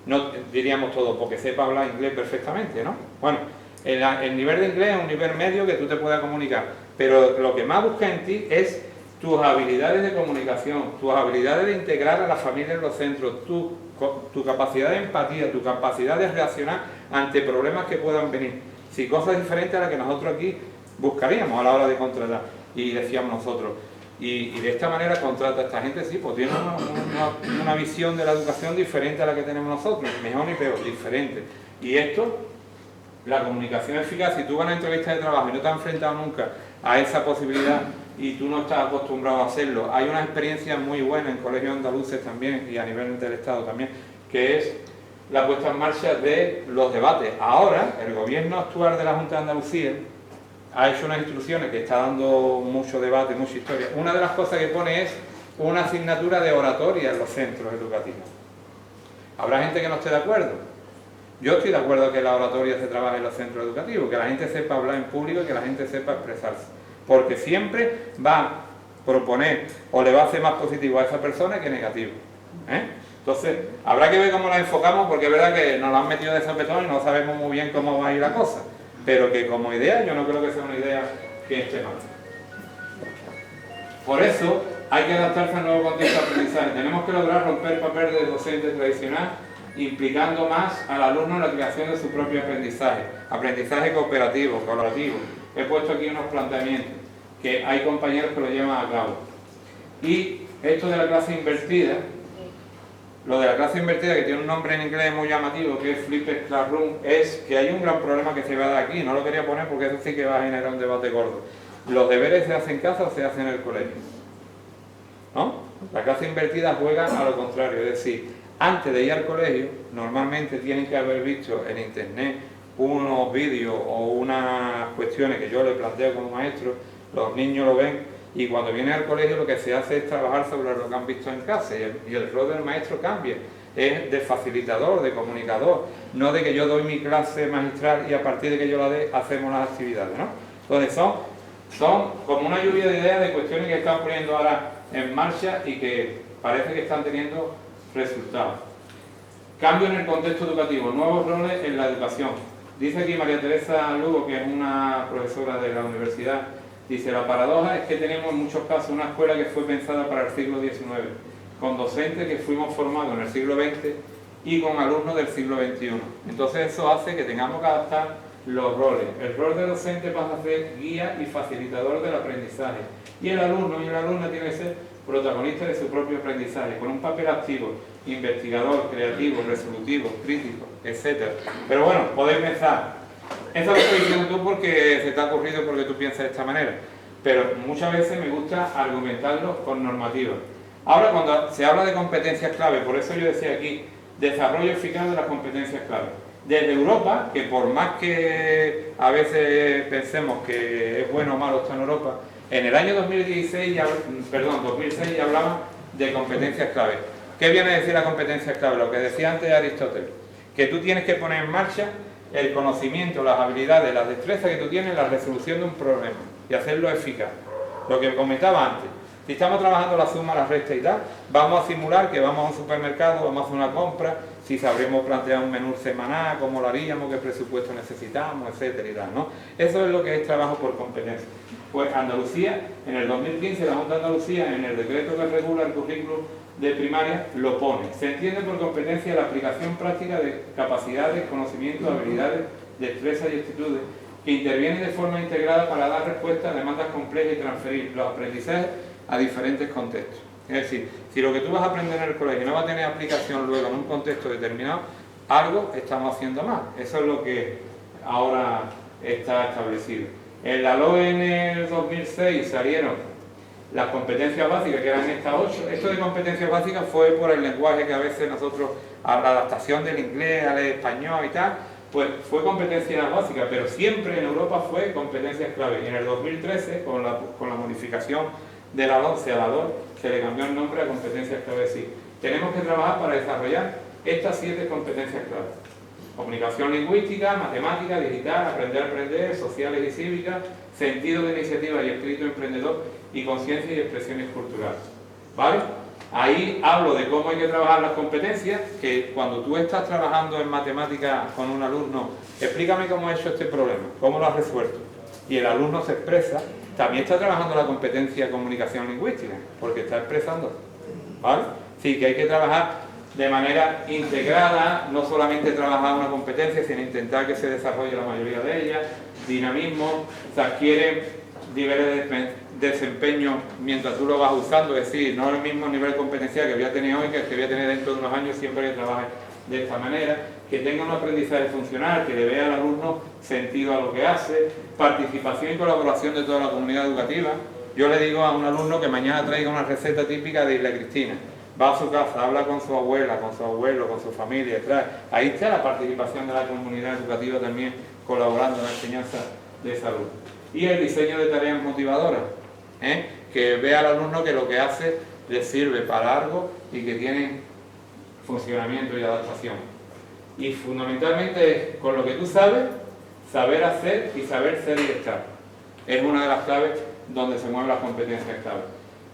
no diríamos todo, porque sepa hablar inglés perfectamente, ¿no? Bueno, el nivel de inglés es un nivel medio que tú te puedas comunicar, pero lo que más busca en ti es tus habilidades de comunicación, tus habilidades de integrar a la familia en los centros, tu capacidad de empatía, tu capacidad de reaccionar ante problemas que puedan venir. Si cosas diferentes a las que nosotros aquí buscaríamos a la hora de contratar, y decíamos nosotros, y de esta manera contrata a esta gente, sí, pues tiene una visión de la educación diferente a la que tenemos nosotros, mejor ni peor, diferente. Y esto, la comunicación eficaz, si tú vas a una entrevista de trabajo y no te has enfrentado nunca a esa posibilidad y tú no estás acostumbrado a hacerlo, hay una experiencia muy buena en colegios andaluces también y a nivel del Estado también, que es la puesta en marcha de los debates. Ahora, el gobierno actual de la Junta de Andalucía ha hecho unas instrucciones que está dando mucho debate, mucha historia. Una de las cosas que pone es una asignatura de oratoria en los centros educativos. Habrá gente que no esté de acuerdo. Yo estoy de acuerdo que la oratoria se trabaje en los centros educativos, que la gente sepa hablar en público y que la gente sepa expresarse. Porque siempre va a proponer o le va a hacer más positivo a esa persona que negativo. Entonces, habrá que ver cómo la enfocamos, porque es verdad que nos la han metido de sopetón y no sabemos muy bien cómo va a ir la cosa. Pero que como idea, yo no creo que sea una idea que esté mal. Por eso, hay que adaptarse al nuevo contexto de aprendizaje. Tenemos que lograr romper el papel de docente tradicional, implicando más al alumno en la creación de su propio aprendizaje. Aprendizaje cooperativo, colaborativo. He puesto aquí unos planteamientos que hay compañeros que lo llevan a cabo. Y esto de la clase invertida, lo de la clase invertida, que tiene un nombre en inglés muy llamativo, que es Flipped Classroom, es que hay un gran problema que se va a dar aquí. No lo quería poner porque eso sí que va a generar un debate gordo. ¿Los deberes se hacen en casa o se hacen en el colegio? ¿No? La clase invertida juega a lo contrario, es decir, antes de ir al colegio, normalmente tienen que haber visto en internet unos vídeos o unas cuestiones que yo les planteo como maestro, los niños lo ven, y cuando vienen al colegio lo que se hace es trabajar sobre lo que han visto en casa, y el rol del maestro cambia, es de facilitador, de comunicador, no de que yo doy mi clase magistral y a partir de que yo la dé hacemos las actividades, ¿no? Entonces son como una lluvia de ideas de cuestiones que están poniendo ahora en marcha y que parece que están teniendo resultados. Cambio en el contexto educativo, nuevos roles en la educación. Dice aquí María Teresa Lugo, que es una profesora de la universidad, dice, la paradoja es que tenemos en muchos casos una escuela que fue pensada para el siglo XIX, con docentes que fuimos formados en el siglo XX y con alumnos del siglo XXI. Entonces eso hace que tengamos que adaptar los roles. El rol de docente pasa a ser guía y facilitador del aprendizaje. Y el alumno y la alumna tiene que ser protagonista de su propio aprendizaje, con un papel activo, investigador, creativo, resolutivo, crítico, etc. Pero bueno, podéis pensar, eso lo estoy diciendo tú porque se te ha ocurrido porque tú piensas de esta manera, pero muchas veces me gusta argumentarlo con normativas. Ahora cuando se habla de competencias clave, por eso yo decía aquí, desarrollo eficaz de las competencias clave. Desde Europa, que por más que a veces pensemos que es bueno o malo estar en Europa, en el año 2006 ya hablaban de competencias clave. ¿Qué viene a decir la competencia clave? Lo que decía antes Aristóteles, que tú tienes que poner en marcha el conocimiento, las habilidades, las destrezas que tú tienes en la resolución de un problema y hacerlo eficaz. Lo que comentaba antes, si estamos trabajando la suma, la resta y tal, vamos a simular que vamos a un supermercado, vamos a hacer una compra, si sabremos plantear un menú semanal, cómo lo haríamos, qué presupuesto necesitamos, etcétera y tal, ¿no? Eso es lo que es trabajo por competencia. Pues Andalucía, en el 2015, la Junta de Andalucía, en el decreto que regula el currículum de primaria, lo pone. Se entiende por competencia la aplicación práctica de capacidades, conocimientos, habilidades, destrezas y actitudes que intervienen de forma integrada para dar respuesta a demandas complejas y transferir los aprendizajes a diferentes contextos. Es decir, si lo que tú vas a aprender en el colegio no va a tener aplicación luego en un contexto determinado, algo estamos haciendo mal. Eso es lo que ahora está establecido. En la LOE en el 2006 salieron las competencias básicas, que eran estas 8. Esto de competencias básicas fue por el lenguaje que a veces nosotros, a la adaptación del inglés al español y tal, pues fue competencias básicas, pero siempre en Europa fue competencias clave. Y en el 2013, con la modificación de la 11 a la 2, se le cambió el nombre a competencias clave. Sí, tenemos que trabajar para desarrollar estas 7 competencias clave: comunicación lingüística, matemática, digital, aprender a aprender, sociales y cívicas, sentido de iniciativa y espíritu emprendedor, y conciencia y expresiones culturales. ¿Vale? Ahí hablo de cómo hay que trabajar las competencias, que cuando tú estás trabajando en matemáticas con un alumno, explícame cómo he hecho este problema, cómo lo has resuelto, y el alumno se expresa, también está trabajando la competencia de comunicación lingüística, porque está expresando. ¿Vale? Sí, que hay que trabajar de manera integrada, no solamente trabajar una competencia, sino intentar que se desarrolle la mayoría de ellas, dinamismo, se adquieren niveles de desempeño mientras tú lo vas usando, es decir, no el mismo nivel competencial que voy a tener hoy que el que voy a tener dentro de unos años siempre que trabaje de esta manera, que tenga un aprendizaje funcional, que le vea al alumno sentido a lo que hace, participación y colaboración de toda la comunidad educativa. Yo le digo a un alumno que mañana traiga una receta típica de Isla Cristina, va a su casa, habla con su abuela, con su abuelo, con su familia, etc. Ahí está la participación de la comunidad educativa también colaborando en la enseñanza de salud. Y el diseño de tareas motivadoras, que vea al alumno que lo que hace le sirve para algo y que tiene funcionamiento y adaptación. Y fundamentalmente con lo que tú sabes, saber hacer y saber ser y estar. Es una de las claves donde se mueven las competencias claves.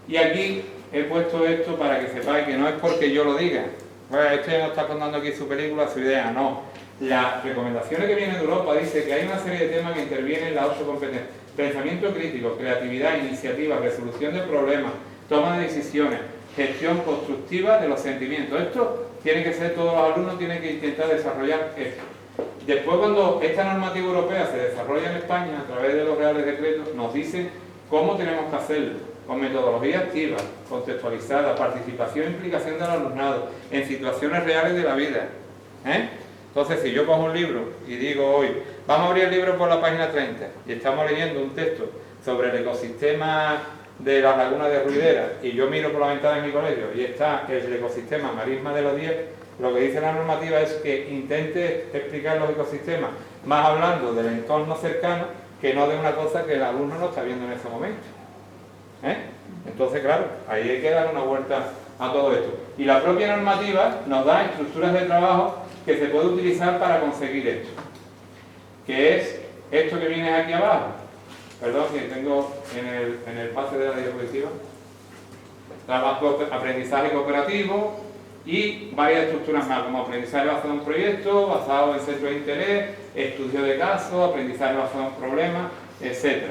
Y aquí he puesto esto para que sepáis que no es porque yo lo diga. Bueno, este nos está contando aquí su película, su idea, no. Las recomendaciones que vienen de Europa dice que hay una serie de temas que intervienen en las 8 competencias: pensamiento crítico, creatividad, iniciativa, resolución de problemas, toma de decisiones, gestión constructiva de los sentimientos. Esto tiene que ser, todos los alumnos tienen que intentar desarrollar esto. Después, cuando esta normativa europea se desarrolla en España a través de los reales decretos, nos dicen cómo tenemos que hacerlo, con metodología activa, contextualizada, participación e implicación del alumnado en situaciones reales de la vida. Entonces, si yo cojo un libro y digo hoy, vamos a abrir el libro por la página 30 y estamos leyendo un texto sobre el ecosistema de las lagunas de Ruidera, y yo miro por la ventana de mi colegio y está el ecosistema Marisma de los 10, lo que dice la normativa es que intente explicar los ecosistemas más hablando del entorno cercano que no de una cosa que el alumno no está viendo en ese momento. Entonces, claro, ahí hay que dar una vuelta a todo esto. Y la propia normativa nos da estructuras de trabajo que se puede utilizar para conseguir esto, que es esto que viene aquí abajo. Perdón, que tengo en el pase de la diapositiva. Trabajo, aprendizaje cooperativo y varias estructuras más, como aprendizaje basado en proyectos, basado en centros de interés, estudio de casos, aprendizaje basado en problemas, etc.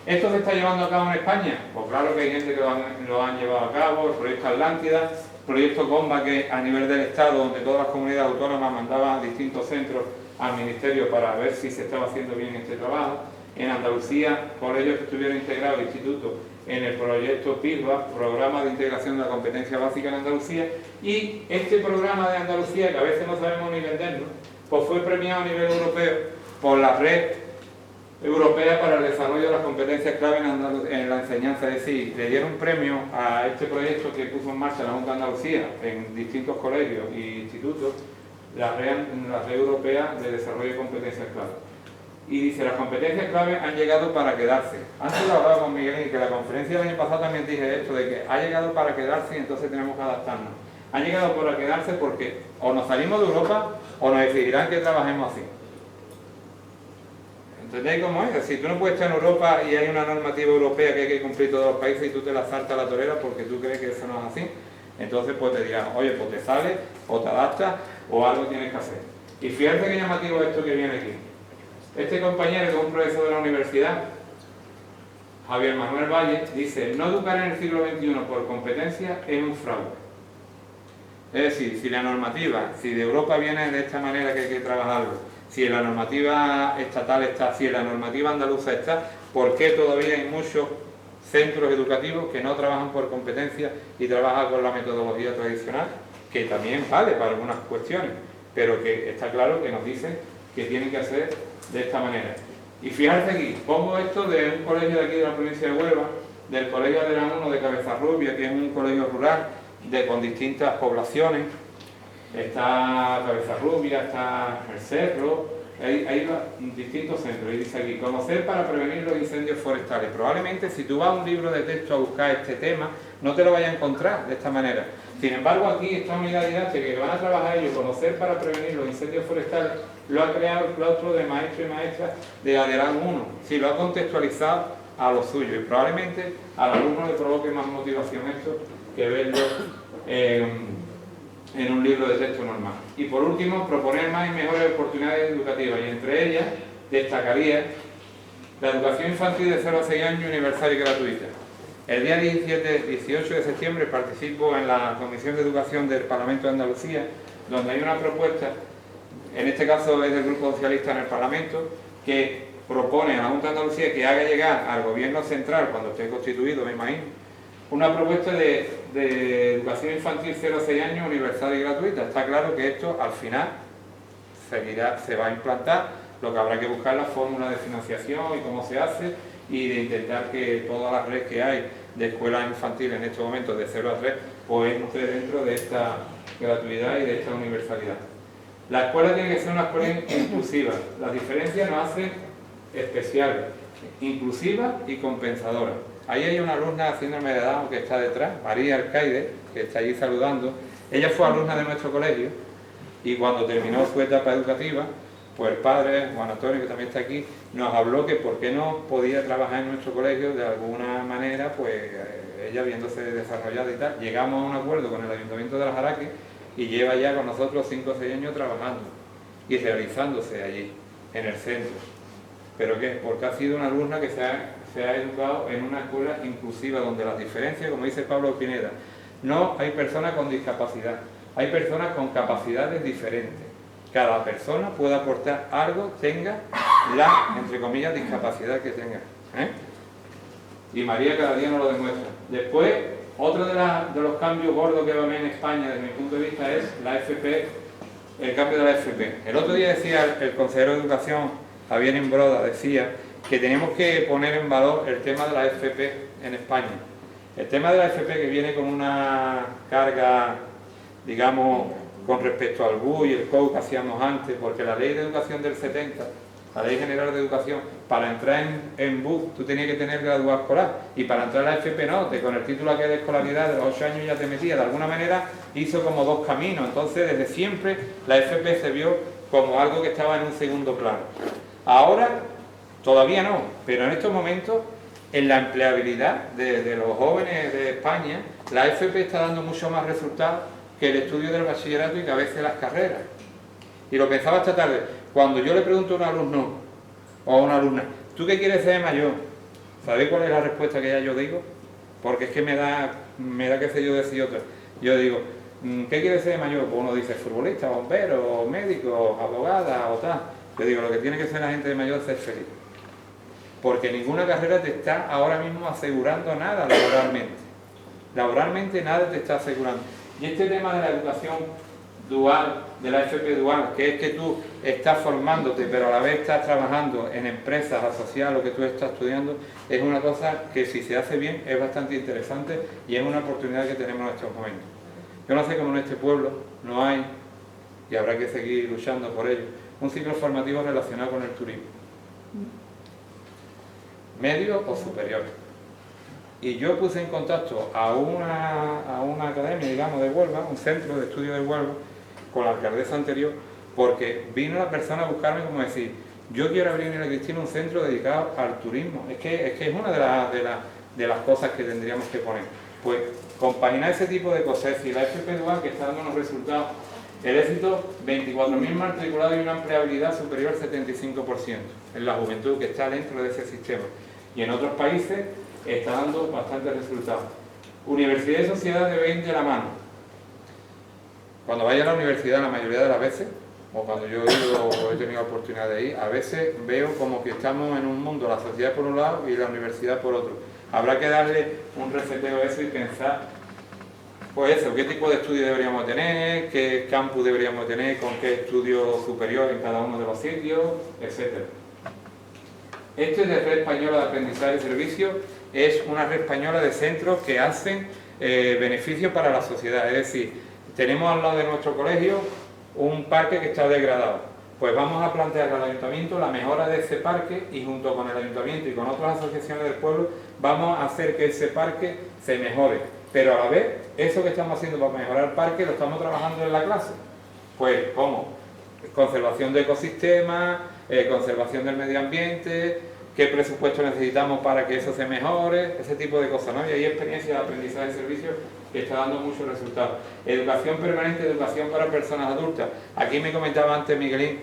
¿Esto se está llevando a cabo en España? Pues claro que hay gente que lo han llevado a cabo, el proyecto Atlántida, proyecto Comba, que a nivel del Estado, donde todas las comunidades autónomas mandaban distintos centros al Ministerio para ver si se estaba haciendo bien este trabajo. En Andalucía, por ellos que estuvieron integrados el Instituto en el proyecto PIRBA, Programa de Integración de la Competencia Básica en Andalucía, y este programa de Andalucía, que a veces no sabemos ni venderlo, pues fue premiado a nivel europeo por la Red Europea para el Desarrollo de las Competencias Clave en la Enseñanza. Es decir, le dieron un premio a este proyecto que puso en marcha la Junta de Andalucía en distintos colegios e institutos, la Red Europea de Desarrollo de Competencias Clave. Y dice, las competencias clave han llegado para quedarse. Antes lo hablaba con Miguel y que la conferencia del año pasado también dije esto, de que ha llegado para quedarse y entonces tenemos que adaptarnos. Han llegado para quedarse porque o nos salimos de Europa o nos exigirán que trabajemos así. ¿Entendéis cómo es? Si tú no puedes estar en Europa y hay una normativa europea que hay que cumplir todos los países y tú te la saltas a la torera porque tú crees que eso no es así, entonces pues te dirán, oye, pues te sales o te adaptas o algo tienes que hacer. Y fíjate qué llamativo esto que viene aquí. Este compañero, que es un profesor de la universidad, Javier Manuel Valle, dice: no educar en el siglo XXI por competencia es un fraude. Es decir, si la normativa, si de Europa viene de esta manera que hay que trabajarlo, si en la normativa estatal está, si en la normativa andaluza está, ¿por qué todavía hay muchos centros educativos que no trabajan por competencia y trabajan con la metodología tradicional, que también vale para algunas cuestiones, pero que está claro que nos dicen que tienen que hacer de esta manera? Y fijarse aquí, pongo esto de un colegio de aquí de la provincia de Huelva, del Colegio Adelán 1 de Cabezarrubia, que es un colegio rural con distintas poblaciones. Está Cabezarrubia, está El Cerro, hay distintos centros. Y dice aquí, conocer para prevenir los incendios forestales. Probablemente si tú vas a un libro de texto a buscar este tema, no te lo vayas a encontrar de esta manera. Sin embargo, aquí esta unidad didáctica que van a trabajar ellos, conocer para prevenir los incendios forestales, lo ha creado el claustro de maestros y maestras de Adelán 1. Sí, lo ha contextualizado a lo suyo y probablemente al alumno le provoque más motivación esto que verlo en un libro de texto normal. Y por último, proponer más y mejores oportunidades educativas, y entre ellas destacaría la educación infantil de 0 a 6 años universal y gratuita. El día 18 de septiembre participo en la Comisión de Educación del Parlamento de Andalucía, donde hay una propuesta, en este caso es del Grupo Socialista en el Parlamento, que propone a la Junta de Andalucía que haga llegar al Gobierno Central, cuando esté constituido, me imagino, una propuesta de educación infantil 0 a 6 años universal y gratuita. Está claro que esto al final se va a implantar, lo que habrá que buscar la fórmula de financiación y cómo se hace, y de intentar que todas las redes que hay de escuelas infantiles en estos momentos de 0 a 3 pues entre dentro de esta gratuidad y de esta universalidad. La escuela tiene que ser una escuela inclusiva. Las diferencias nos hacen especiales, inclusiva y compensadora. Ahí hay una alumna haciéndome de edad que está detrás, María Alcaide, que está allí saludando. Ella fue alumna de nuestro colegio y cuando terminó su etapa educativa, pues el padre, Juan Antonio, que también está aquí, nos habló que por qué no podía trabajar en nuestro colegio de alguna manera, pues ella viéndose desarrollada y tal. Llegamos a un acuerdo con el Ayuntamiento de Las Araques y lleva ya con nosotros 5 o 6 años trabajando y realizándose allí, en el centro. ¿Pero qué? Porque ha sido una alumna que se ha educado en una escuela inclusiva, donde las diferencias, como dice Pablo Pineda, no hay personas con discapacidad, hay personas con capacidades diferentes. Cada persona puede aportar algo, tenga la, entre comillas, discapacidad que tenga. Y María cada día nos lo demuestra. Después, otro de los cambios gordos que va a haber en España, desde mi punto de vista, es la FP, el cambio de la FP. El otro día decía el consejero de Educación, Javier Imbroda, decía que tenemos que poner en valor el tema de la FP en España. El tema de la FP que viene con una carga, digamos, con respecto al BU y el COU que hacíamos antes, porque la ley de educación del 70, la ley general de educación, para entrar en BU tú tenías que tener graduado escolar, y para entrar a la FP no, con el título que de escolaridad de los 8 años ya te metías. De alguna manera hizo como dos caminos. Entonces desde siempre la FP se vio como algo que estaba en un segundo plano. Ahora todavía no, pero en estos momentos en la empleabilidad de los jóvenes de España, la FP está dando mucho más resultados que el estudio del bachillerato y que a veces las carreras. Y lo pensaba esta tarde, cuando yo le pregunto a un alumno o a una alumna, ¿tú qué quieres ser de mayor? ¿Sabéis cuál es la respuesta que ya yo digo? Porque es que me da qué sé yo decir otra. Yo digo, ¿qué quieres ser de mayor? Pues uno dice futbolista, bombero, médico, abogada o tal. Yo digo, lo que tiene que ser la gente de mayor es ser feliz. Porque ninguna carrera te está ahora mismo asegurando nada laboralmente. Laboralmente nada te está asegurando. Y este tema de la educación dual, de la FP dual, que es que tú estás formándote pero a la vez estás trabajando en empresas asociadas a lo que tú estás estudiando, es una cosa que si se hace bien es bastante interesante y es una oportunidad que tenemos en estos momentos. Yo no sé cómo en este pueblo no hay, y habrá que seguir luchando por ello, un ciclo formativo relacionado con el turismo. Medio o superior. Y yo puse en contacto a una academia, digamos, de Huelva, un centro de estudio de Huelva, con la alcaldesa anterior, porque vino la persona a buscarme como decir, yo quiero abrir en la Cristina un centro dedicado al turismo. Es que es una de las cosas que tendríamos que poner. Pues compaginar ese tipo de cosas, es decir, la FP Dual que está dando unos resultados, el éxito, 24.000 matriculados y una empleabilidad superior al 75% en la juventud que está dentro de ese sistema. Y en otros países está dando bastantes resultados. Universidad y sociedad deben ir de la mano. Cuando vaya a la universidad, la mayoría de las veces, o cuando yo he ido o he tenido oportunidad de ir, a veces veo como que estamos en un mundo, la sociedad por un lado y la universidad por otro. Habrá que darle un reseteo a eso y pensar, pues eso, qué tipo de estudio deberíamos tener, qué campus deberíamos tener, con qué estudio superior en cada uno de los sitios, etc. Este es de Red Española de Aprendizaje y Servicios es una red española de centros que hacen beneficios para la sociedad. Es decir, tenemos al lado de nuestro colegio un parque que está degradado. Pues vamos a plantear al ayuntamiento la mejora de ese parque y junto con el ayuntamiento y con otras asociaciones del pueblo vamos a hacer que ese parque se mejore. Pero a la vez, eso que estamos haciendo para mejorar el parque lo estamos trabajando en la clase. Pues, ¿cómo? Conservación de ecosistemas, conservación del medio ambiente, qué presupuesto necesitamos para que eso se mejore, ese tipo de cosas, ¿no? Y hay experiencia de aprendizaje de servicios que está dando muchos resultados. Educación permanente, educación para personas adultas. Aquí me comentaba antes Miguelín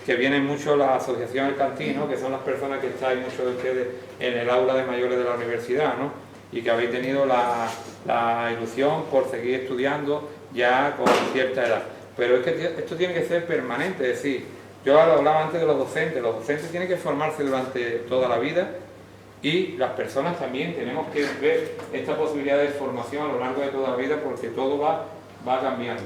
que vienen mucho las asociaciones Cantí, ¿no? Que son las personas que estáis, muchos de ustedes, en el aula de mayores de la universidad, ¿no? Y que habéis tenido la ilusión por seguir estudiando ya con cierta edad. Pero es que esto tiene que ser permanente, es decir, yo hablaba antes de los docentes tienen que formarse durante toda la vida y las personas también tenemos que ver esta posibilidad de formación a lo largo de toda la vida porque todo va cambiando.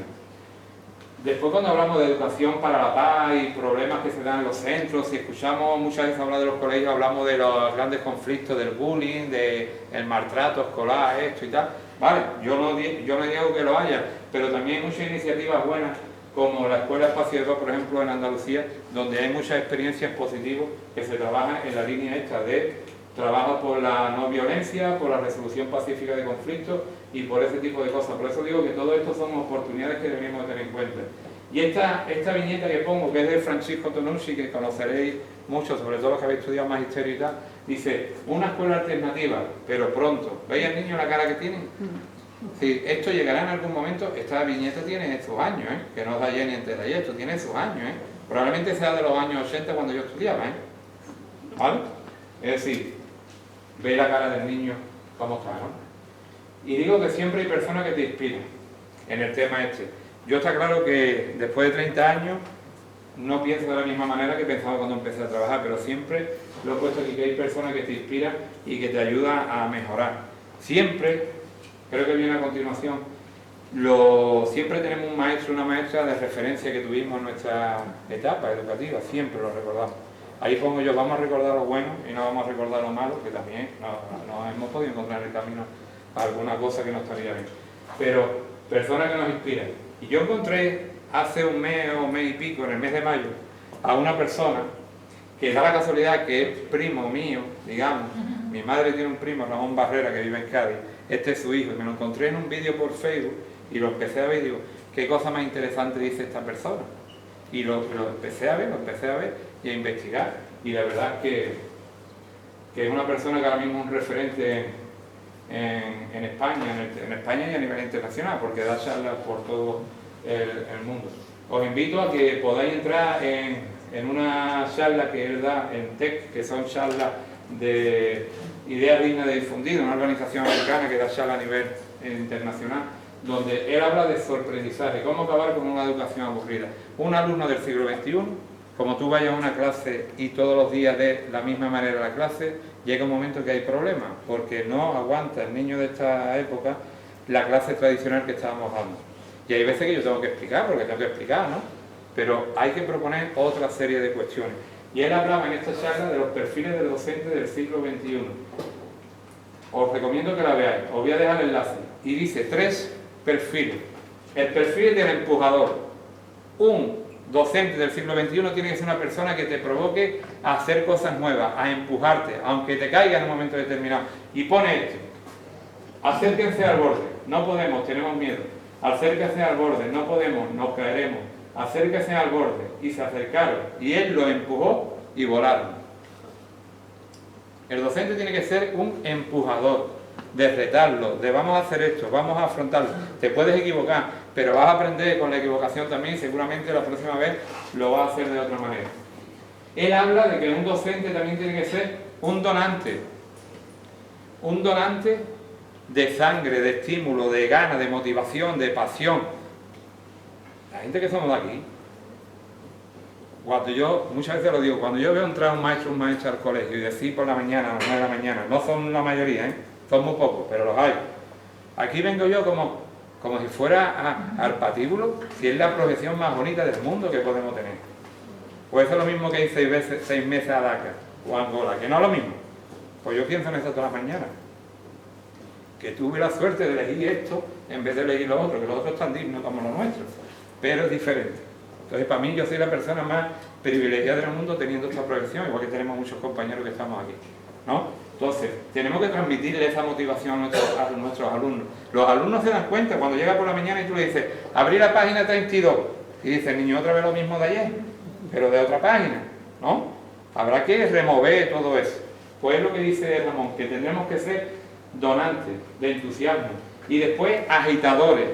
Después cuando hablamos de educación para la paz y problemas que se dan en los centros, si escuchamos muchas veces hablar de los colegios, hablamos de los grandes conflictos del bullying, del maltrato escolar, esto y tal. Vale, yo no digo que lo haya, pero también hay muchas iniciativas buenas como la Escuela Espacio de Paz, por ejemplo, en Andalucía, donde hay muchas experiencias positivas que se trabajan en la línea esta de trabajo por la no violencia, por la resolución pacífica de conflictos y por ese tipo de cosas. Por eso digo que todo esto son oportunidades que debemos tener en cuenta. Y esta viñeta que pongo, que es de Francisco Tonucci, que conoceréis mucho, sobre todo los que habéis estudiado magisterio y tal, dice, una escuela alternativa, pero pronto. ¿Veis al niño la cara que tiene? Sí, esto llegará en algún momento. Esta viñeta tiene sus años, que no es de ayer ni antes de ayer, esto tiene sus años. Probablemente sea de los años 80 cuando yo estudiaba. ¿Vale? Es decir, ve la cara del niño cómo está, ¿no? Y digo que siempre hay personas que te inspiran en el tema este. Yo está claro que después de 30 años no pienso de la misma manera que pensaba cuando empecé a trabajar, pero siempre lo he puesto aquí, que hay personas que te inspiran y que te ayudan a mejorar. Siempre, creo que viene a continuación, siempre tenemos un maestro, una maestra de referencia que tuvimos en nuestra etapa educativa, siempre lo recordamos. Ahí pongo yo, vamos a recordar lo bueno y no vamos a recordar lo malo, que también nos hemos podido encontrar en el camino alguna cosa que no estaría bien. Pero personas que nos inspiran. Y yo encontré hace un mes o mes y pico, en el mes de mayo, a una persona que da la casualidad que es primo mío, digamos. Mi madre tiene un primo, Ramón Barrera, que vive en Cádiz. Este es su hijo. Y me lo encontré en un vídeo por Facebook y lo empecé a ver y digo, ¿qué cosa más interesante dice esta persona? Y lo empecé a ver y a investigar. Y la verdad es que es una persona que ahora mismo es un referente en España, en España y a nivel internacional, porque da charlas por todo el mundo. Os invito a que podáis entrar en una charla que él da en TEC, que son charlas de ideas dignas de difundir, una organización americana que da charlas a nivel internacional, donde él habla de sorprendizaje, cómo acabar con una educación aburrida. Un alumno del siglo XXI, como tú vayas a una clase y todos los días de la misma manera la clase, llega un momento que hay problemas, porque no aguanta el niño de esta época la clase tradicional que estábamos dando. Y hay veces que yo tengo que explicar, porque tengo que explicar, ¿no? Pero hay que proponer otra serie de cuestiones. Y él hablaba en esta charla de los perfiles del docente del siglo XXI. Os recomiendo que la veáis, os voy a dejar el enlace. Y dice 3 perfiles. El perfil del empujador. Un docente del siglo XXI tiene que ser una persona que te provoque a hacer cosas nuevas, a empujarte, aunque te caiga en un momento determinado. Y pone esto: acérquense al borde, no podemos, tenemos miedo. Acérquense al borde, no podemos, nos caeremos. Acérquense al borde. Y se acercaron. Y él lo empujó y volaron. El docente tiene que ser un empujador, de retarlo, de vamos a hacer esto, vamos a afrontarlo. Te puedes equivocar, pero vas a aprender con la equivocación también y seguramente la próxima vez lo vas a hacer de otra manera. Él habla de que un docente también tiene que ser un donante de sangre, de estímulo, de ganas, de motivación, de pasión. La gente que somos de aquí, muchas veces lo digo, cuando yo veo entrar un maestro o una maestra al colegio y decir por la mañana, a las 9 de la mañana, no son la mayoría, son muy pocos, pero los hay. Aquí vengo yo como si fuera al patíbulo, si es la profesión más bonita del mundo que podemos tener. Pues eso es lo mismo que ir 6 meses a Dakar o a Angola, que no es lo mismo. Pues yo pienso en eso todas las mañanas. que tuve la suerte de elegir esto en vez de elegir lo otro, que los otros están dignos como los nuestros, pero es diferente. Entonces, para mí, yo soy la persona más privilegiada del mundo teniendo esta profesión, igual que tenemos muchos compañeros que estamos aquí, ¿no? Entonces, tenemos que transmitirle esa motivación a nuestros alumnos. Los alumnos se dan cuenta cuando llega por la mañana y tú le dices, abrí la página 32, y dice el niño, otra vez lo mismo de ayer, pero de otra página, ¿no? Habrá que remover todo eso. Pues es lo que dice Ramón, que tendremos que ser donantes de entusiasmo y después agitadores,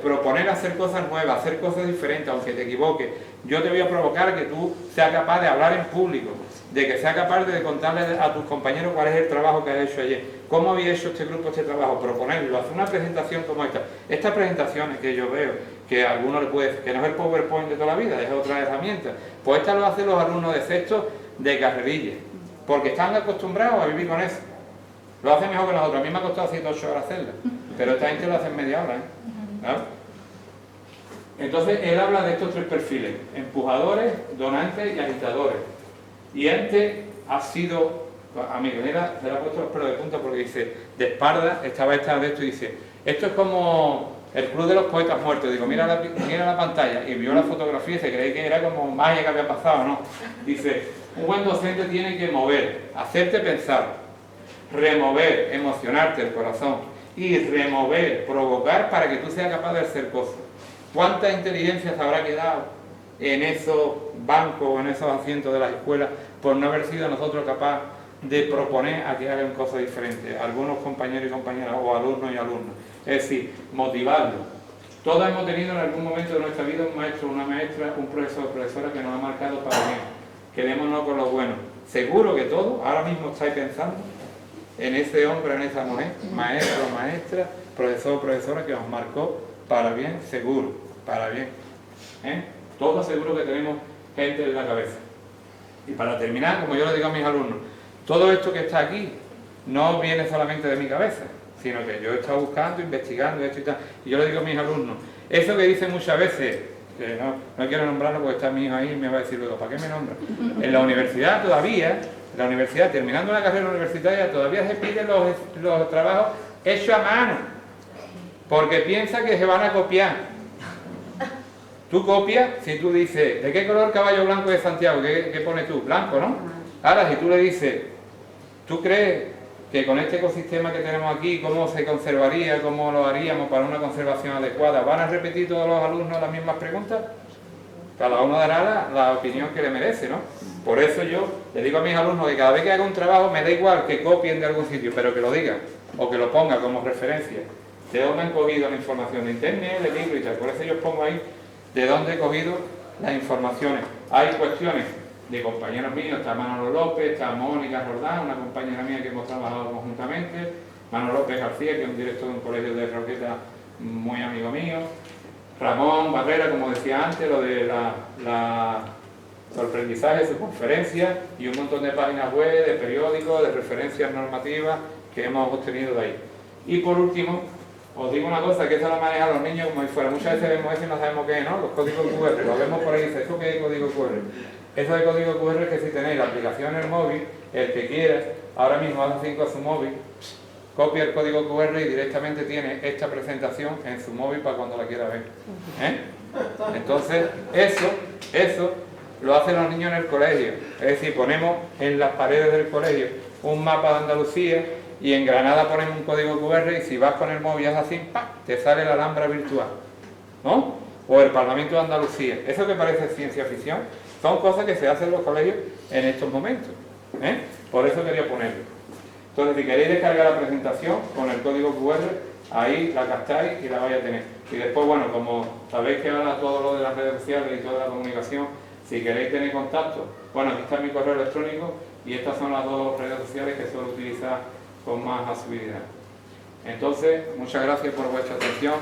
proponer hacer cosas nuevas, hacer cosas diferentes, aunque te equivoques. Yo te voy a provocar que tú seas capaz de hablar en público, de que seas capaz de contarle a tus compañeros cuál es el trabajo que has hecho ayer, cómo había hecho este grupo este trabajo, proponerlo, hacer una presentación como esta. Estas presentaciones que yo veo, que a algunos le puede decir que no es el PowerPoint de toda la vida, es otra herramienta, pues estas lo hacen los alumnos de sexto de carrerilla, porque están acostumbrados a vivir con eso. Lo hacen mejor que nosotros. A mí me ha costado 7 o 8 horas hacerla, pero esta gente lo hace en media hora, ¿eh? ¿No? Entonces él habla de estos 3 perfiles: empujadores, donantes y agitadores. Y este ha sido, a mi manera, se le ha puesto los pelos de punta porque dice, de espalda, estaba esta de esto y dice, esto es como el Club de los Poetas Muertos. Digo, mira la pantalla, y vio la fotografía y se creía que era como magia que había pasado, ¿no? Dice, un buen docente tiene que mover, hacerte pensar, remover, emocionarte el corazón, y remover, provocar para que tú seas capaz de hacer cosas. ¿Cuánta inteligencia se habrá quedado en esos bancos o en esos asientos de las escuelas por no haber sido nosotros capaces de proponer a que hagan cosas diferentes? Algunos compañeros y compañeras, o alumnos y alumnas. Es decir, motivarlos. Todos hemos tenido en algún momento de nuestra vida un maestro, una maestra, un profesor o profesora que nos ha marcado para bien. Quedémonos con lo bueno. Seguro que todos ahora mismo estáis pensando en ese hombre, en esa mujer, maestro o maestra, profesor o profesora que os marcó para bien, seguro, para bien. Todos seguro que tenemos gente en la cabeza. Y para terminar, como yo le digo a mis alumnos, todo esto que está aquí no viene solamente de mi cabeza, sino que yo he estado buscando, investigando esto y tal. Y yo le digo a mis alumnos, eso que dicen muchas veces, que no quiero nombrarlo porque está mi hijo ahí y me va a decir luego, ¿para qué me nombra? En la universidad todavía, terminando la carrera universitaria, todavía se piden los trabajos hechos a mano, porque piensa que se van a copiar. Tú copias, si tú dices, ¿de qué color caballo blanco de Santiago? ¿Qué pones tú? Blanco, ¿no? Ahora, si tú le dices, ¿tú crees que con este ecosistema que tenemos aquí, cómo se conservaría, cómo lo haríamos para una conservación adecuada? ¿Van a repetir todos los alumnos las mismas preguntas? Cada uno dará la opinión que le merece, ¿no? Por eso yo le digo a mis alumnos que cada vez que haga un trabajo me da igual que copien de algún sitio, pero que lo digan o que lo pongan como referencia. ¿De dónde han cogido la información? De internet, de libros y tal. Por eso yo os pongo ahí de dónde he cogido las informaciones. Hay cuestiones de compañeros míos, está Manolo López, está Mónica Roldán, una compañera mía que hemos trabajado conjuntamente, Manolo López García, que es un director de un colegio de Roqueta muy amigo mío, Ramón Barrera, como decía antes, lo de su aprendizaje, su conferencia, y un montón de páginas web, de periódicos, de referencias normativas que hemos obtenido de ahí. Y por último, os digo una cosa, que eso lo manejan los niños como si fuera. Muchas veces vemos eso y no sabemos qué es, ¿no? Los códigos QR, lo vemos por ahí y dice, ¿eso qué es código QR? Eso de código QR es que si tenéis la aplicación en el móvil, el que quiera, ahora mismo hace 5 a su móvil, copia el código QR y directamente tiene esta presentación en su móvil para cuando la quiera ver. Entonces, eso lo hacen los niños en el colegio. Es decir, ponemos en las paredes del colegio un mapa de Andalucía y en Granada ponemos un código QR y si vas con el móvil y haces así, ¡pam!, te sale la Alhambra virtual, ¿no? O el Parlamento de Andalucía. Eso que parece ciencia ficción, son cosas que se hacen en los colegios en estos momentos. Por eso quería ponerlo. Entonces, si queréis descargar la presentación con el código QR, ahí la captáis y la vais a tener. Y después, bueno, como sabéis que ahora todo lo de las redes sociales y toda la comunicación, si queréis tener contacto, bueno, aquí está mi correo electrónico y estas son las 2 redes sociales que suelo utilizar con más asiduidad. Entonces, muchas gracias por vuestra atención.